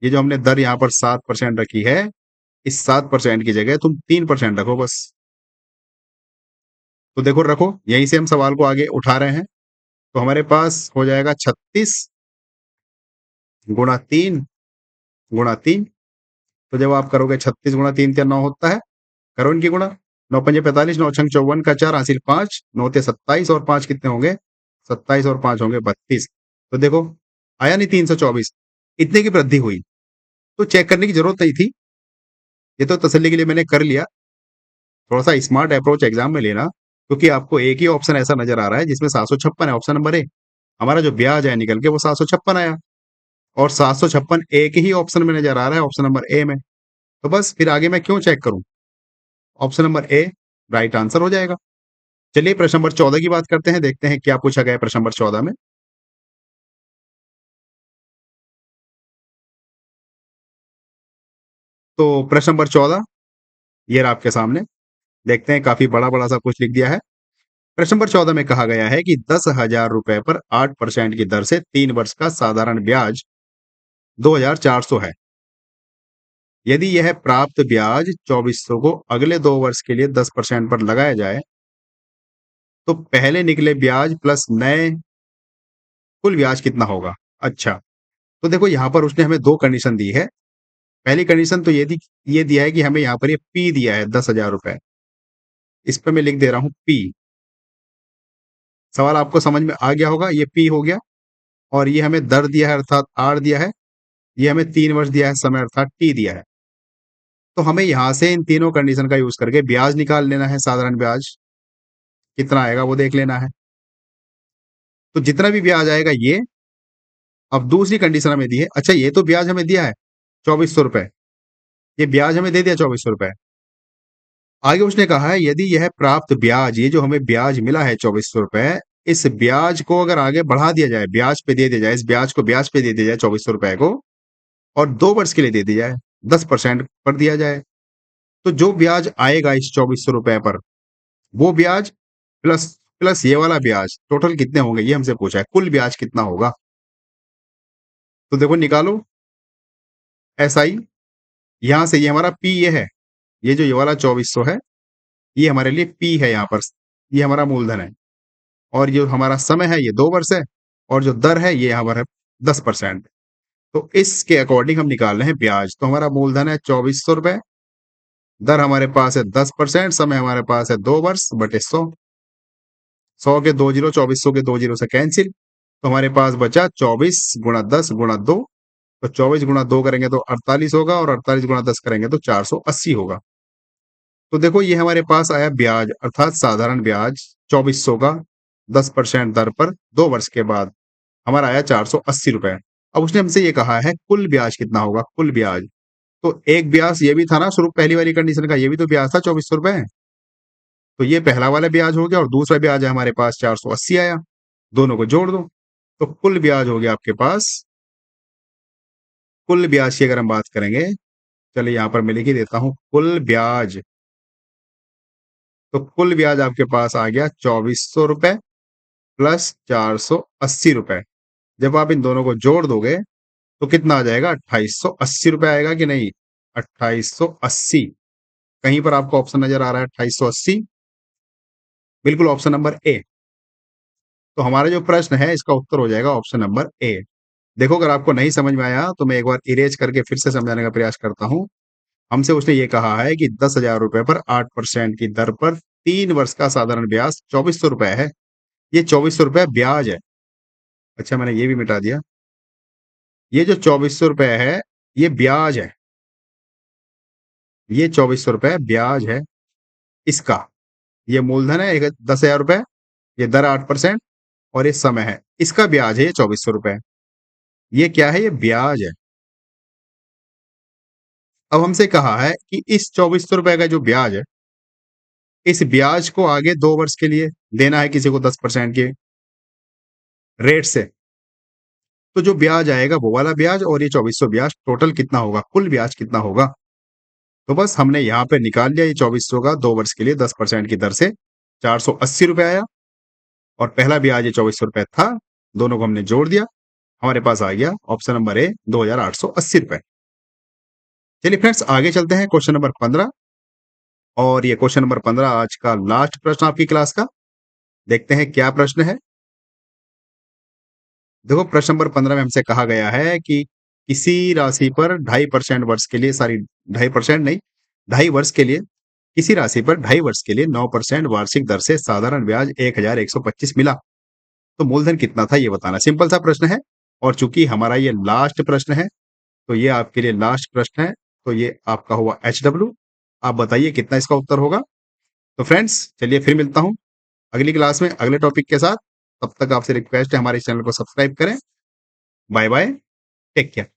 ये जो हमने दर यहाँ पर 7% रखी है, इस 7% की जगह तुम 3% रखो बस। तो देखो रखो, यहीं से हम सवाल को आगे उठा रहे हैं। तो हमारे पास हो जाएगा 36 गुणा 3 गुणा 3। तो जब आप करोगे 36 गुणा 3 क्या 9 होता है, करो इनकी गुणा। 9 पंजे 45, 9 छंग 54 का 4 हासिल 5, 9 ते 27 और 5 कितने होंगे, 27 और 5 होंगे 32। तो देखो आया नहीं 324, इतने की वृद्धि हुई। तो चेक करने की जरूरत नहीं थी, ये तो तसल्ली के लिए मैंने कर लिया। थोड़ा सा स्मार्ट अप्रोच एग्जाम में लेना, क्योंकि आपको एक ही ऑप्शन ऐसा नजर आ रहा है जिसमें 756 है, ऑप्शन नंबर ए। हमारा जो ब्याज है निकल के वो 756 आया, और 756 एक ही ऑप्शन में नजर आ रहा है, ऑप्शन नंबर ए में। तो बस फिर आगे मैं क्यों चेक करूं, option number A right answer हो जाएगा। चलिए प्रश्न नंबर 14 की बात करते हैं, देखते हैं क्या पूछा गया है प्रश्न नंबर 14 में। तो प्रश्न नंबर 14 ये रहा आपके सामने, देखते हैं, काफी बड़ा बड़ा सा कुछ लिख दिया है। प्रश्न नंबर 14 में कहा गया है कि 10,000 रुपए पर 8% की दर से 3 वर्ष का साधारण ब्याज 2,400 है। यदि यह प्राप्त ब्याज 2400 को अगले 2 वर्ष के लिए 10% पर लगाया जाए, तो पहले निकले ब्याज प्लस नए कुल ब्याज कितना होगा। अच्छा, तो देखो यहाँ पर उसने हमें दो कंडीशन दी है। पहली कंडीशन तो ये दिया है कि हमें यहाँ पर ये पी दिया है 10,000 रुपए, इस पर मैं लिख दे रहा हूं पी। सवाल आपको समझ में आ गया होगा, ये पी हो गया। और ये हमें दर दिया है अर्थात आर दिया है, ये हमें 3 वर्ष दिया है समय अर्थात टी दिया है। तो हमें यहां से इन तीनों कंडीशन का यूज करके ब्याज निकाल लेना है, साधारण ब्याज कितना आएगा वो देख लेना है। तो जितना भी ब्याज आएगा ये, अब दूसरी कंडीशन हमें दी है। अच्छा, ये तो ब्याज हमें दिया है 2400 रुपए, ये ब्याज हमें दे दिया 2400 रुपए। आगे उसने कहा है यदि यह प्राप्त ब्याज, ये जो हमें ब्याज मिला है 2400 रुपए, इस ब्याज को अगर आगे बढ़ा दिया जाए, ब्याज पे दे दिया जाए, इस ब्याज को ब्याज पे दे दिया जाए 2400 रुपए को, और 2 वर्ष के लिए दे दिया जाए, 10% पर दिया जाए, तो जो ब्याज आएगा इस 2400 रुपए पर, वो ब्याज प्लस प्लस ये वाला ब्याज टोटल कितने होंगे, ये हमसे पूछा है, कुल ब्याज कितना होगा। तो देखो निकालो एस आई, यहां से ये हमारा पी ये है, ये जो ये वाला 2400 है ये हमारे लिए पी है, यहाँ पर ये हमारा मूलधन है, और जो हमारा समय है ये 2 वर्ष है, और जो दर है ये हमारा 10%। तो इसके अकॉर्डिंग हम निकाल रहे हैं ब्याज। तो हमारा मूलधन है 2400 रुपए, दर हमारे पास है 10%, समय हमारे पास है 2 वर्ष बटे 100। 100 के 2 जीरो, 2400 के 2 जीरो से कैंसिल, तो हमारे पास बचा 24 गुणा 10 गुणा 2। तो 24 गुणा 2 करेंगे तो 48 होगा, और 48 गुणा 10 करेंगे तो 480 होगा। तो देखो ये हमारे पास आया ब्याज अर्थात साधारण ब्याज 2400 का 10% दर पर 2 वर्ष के बाद हमारा आया 480 रुपए। अब उसने हमसे ये कहा है कुल ब्याज कितना होगा, कुल ब्याज। तो एक ब्याज ये भी था ना शुरू पहली वाली कंडीशन का, ये भी तो ब्याज था 2400 रुपए, तो ये पहला वाला ब्याज हो गया, और दूसरा ब्याज है हमारे पास 480 आया, दोनों को जोड़ दो तो कुल ब्याज हो गया आपके पास। कुल ब्याज की अगर हम बात करेंगे, चलिए यहां पर मैं लिख ही देता हूं कुल ब्याज। तो कुल ब्याज आपके पास आ गया 2400 रुपए प्लस 480 रुपए। जब आप इन दोनों को जोड़ दोगे तो कितना आ जाएगा, 2880 रुपए आएगा कि नहीं, 2880। कहीं पर आपको ऑप्शन नजर आ रहा है 2880, बिल्कुल ऑप्शन नंबर ए। तो हमारा जो प्रश्न है इसका उत्तर हो जाएगा ऑप्शन नंबर ए। देखो अगर आपको नहीं समझ में आया तो मैं एक बार इरेज करके फिर से समझाने का प्रयास करता हूं। हमसे उसने ये कहा है कि 10,000 रुपए पर 8% की दर पर 3 वर्ष का साधारण ब्याज 2400 रुपए है। ये 2400 रुपए ब्याज है। अच्छा, मैंने ये भी मिटा दिया, ये जो 2400 रुपए है ये ब्याज है, ये 2400 रुपए ब्याज है इसका। ये मूलधन है 10,000 रुपए, ये दर 8%, और ये समय है, इसका ब्याज है ये 2400 रुपए। ये क्या है, ये ब्याज है। अब हमसे कहा है कि इस 2400 रुपए का जो ब्याज है, इस ब्याज को आगे 2 वर्ष के लिए देना है किसी को 10% के रेट से। तो जो ब्याज आएगा वो वाला ब्याज और ये 2400 ब्याज टोटल कितना होगा, कुल ब्याज कितना होगा। तो बस हमने यहाँ पे निकाल लिया, ये 2400 का 2 वर्ष के लिए 10% की दर से 480 रुपए आया, और पहला ब्याज ये 2400 रुपए था, दोनों को हमने जोड़ दिया, हमारे पास आ गया ऑप्शन नंबर ए 2,880 रुपए। चलिए फ्रेंड्स आगे चलते हैं क्वेश्चन नंबर 15, और ये क्वेश्चन नंबर 15 आज का लास्ट प्रश्न आपकी क्लास का। देखते हैं क्या प्रश्न है। देखो प्रश्न नंबर 15 में हमसे कहा गया है कि किसी राशि पर 2.5% वर्ष के लिए, सॉरी 2.5% नहीं, 2.5 वर्ष के लिए, किसी राशि पर 2.5 वर्ष के लिए 9% वार्षिक दर से साधारण ब्याज 1125 मिला, तो मूलधन कितना था ये बताना। सिंपल सा प्रश्न है, और चूंकि हमारा ये लास्ट प्रश्न है तो ये आपके लिए लास्ट प्रश्न है, तो ये आपका हुआ HW। आप बताइए कितना इसका उत्तर होगा। तो फ्रेंड्स चलिए फिर मिलता हूं अगली क्लास में अगले टॉपिक के साथ। तब तक आपसे रिक्वेस्ट है हमारे चैनल को सब्सक्राइब करें। Bye bye, take care.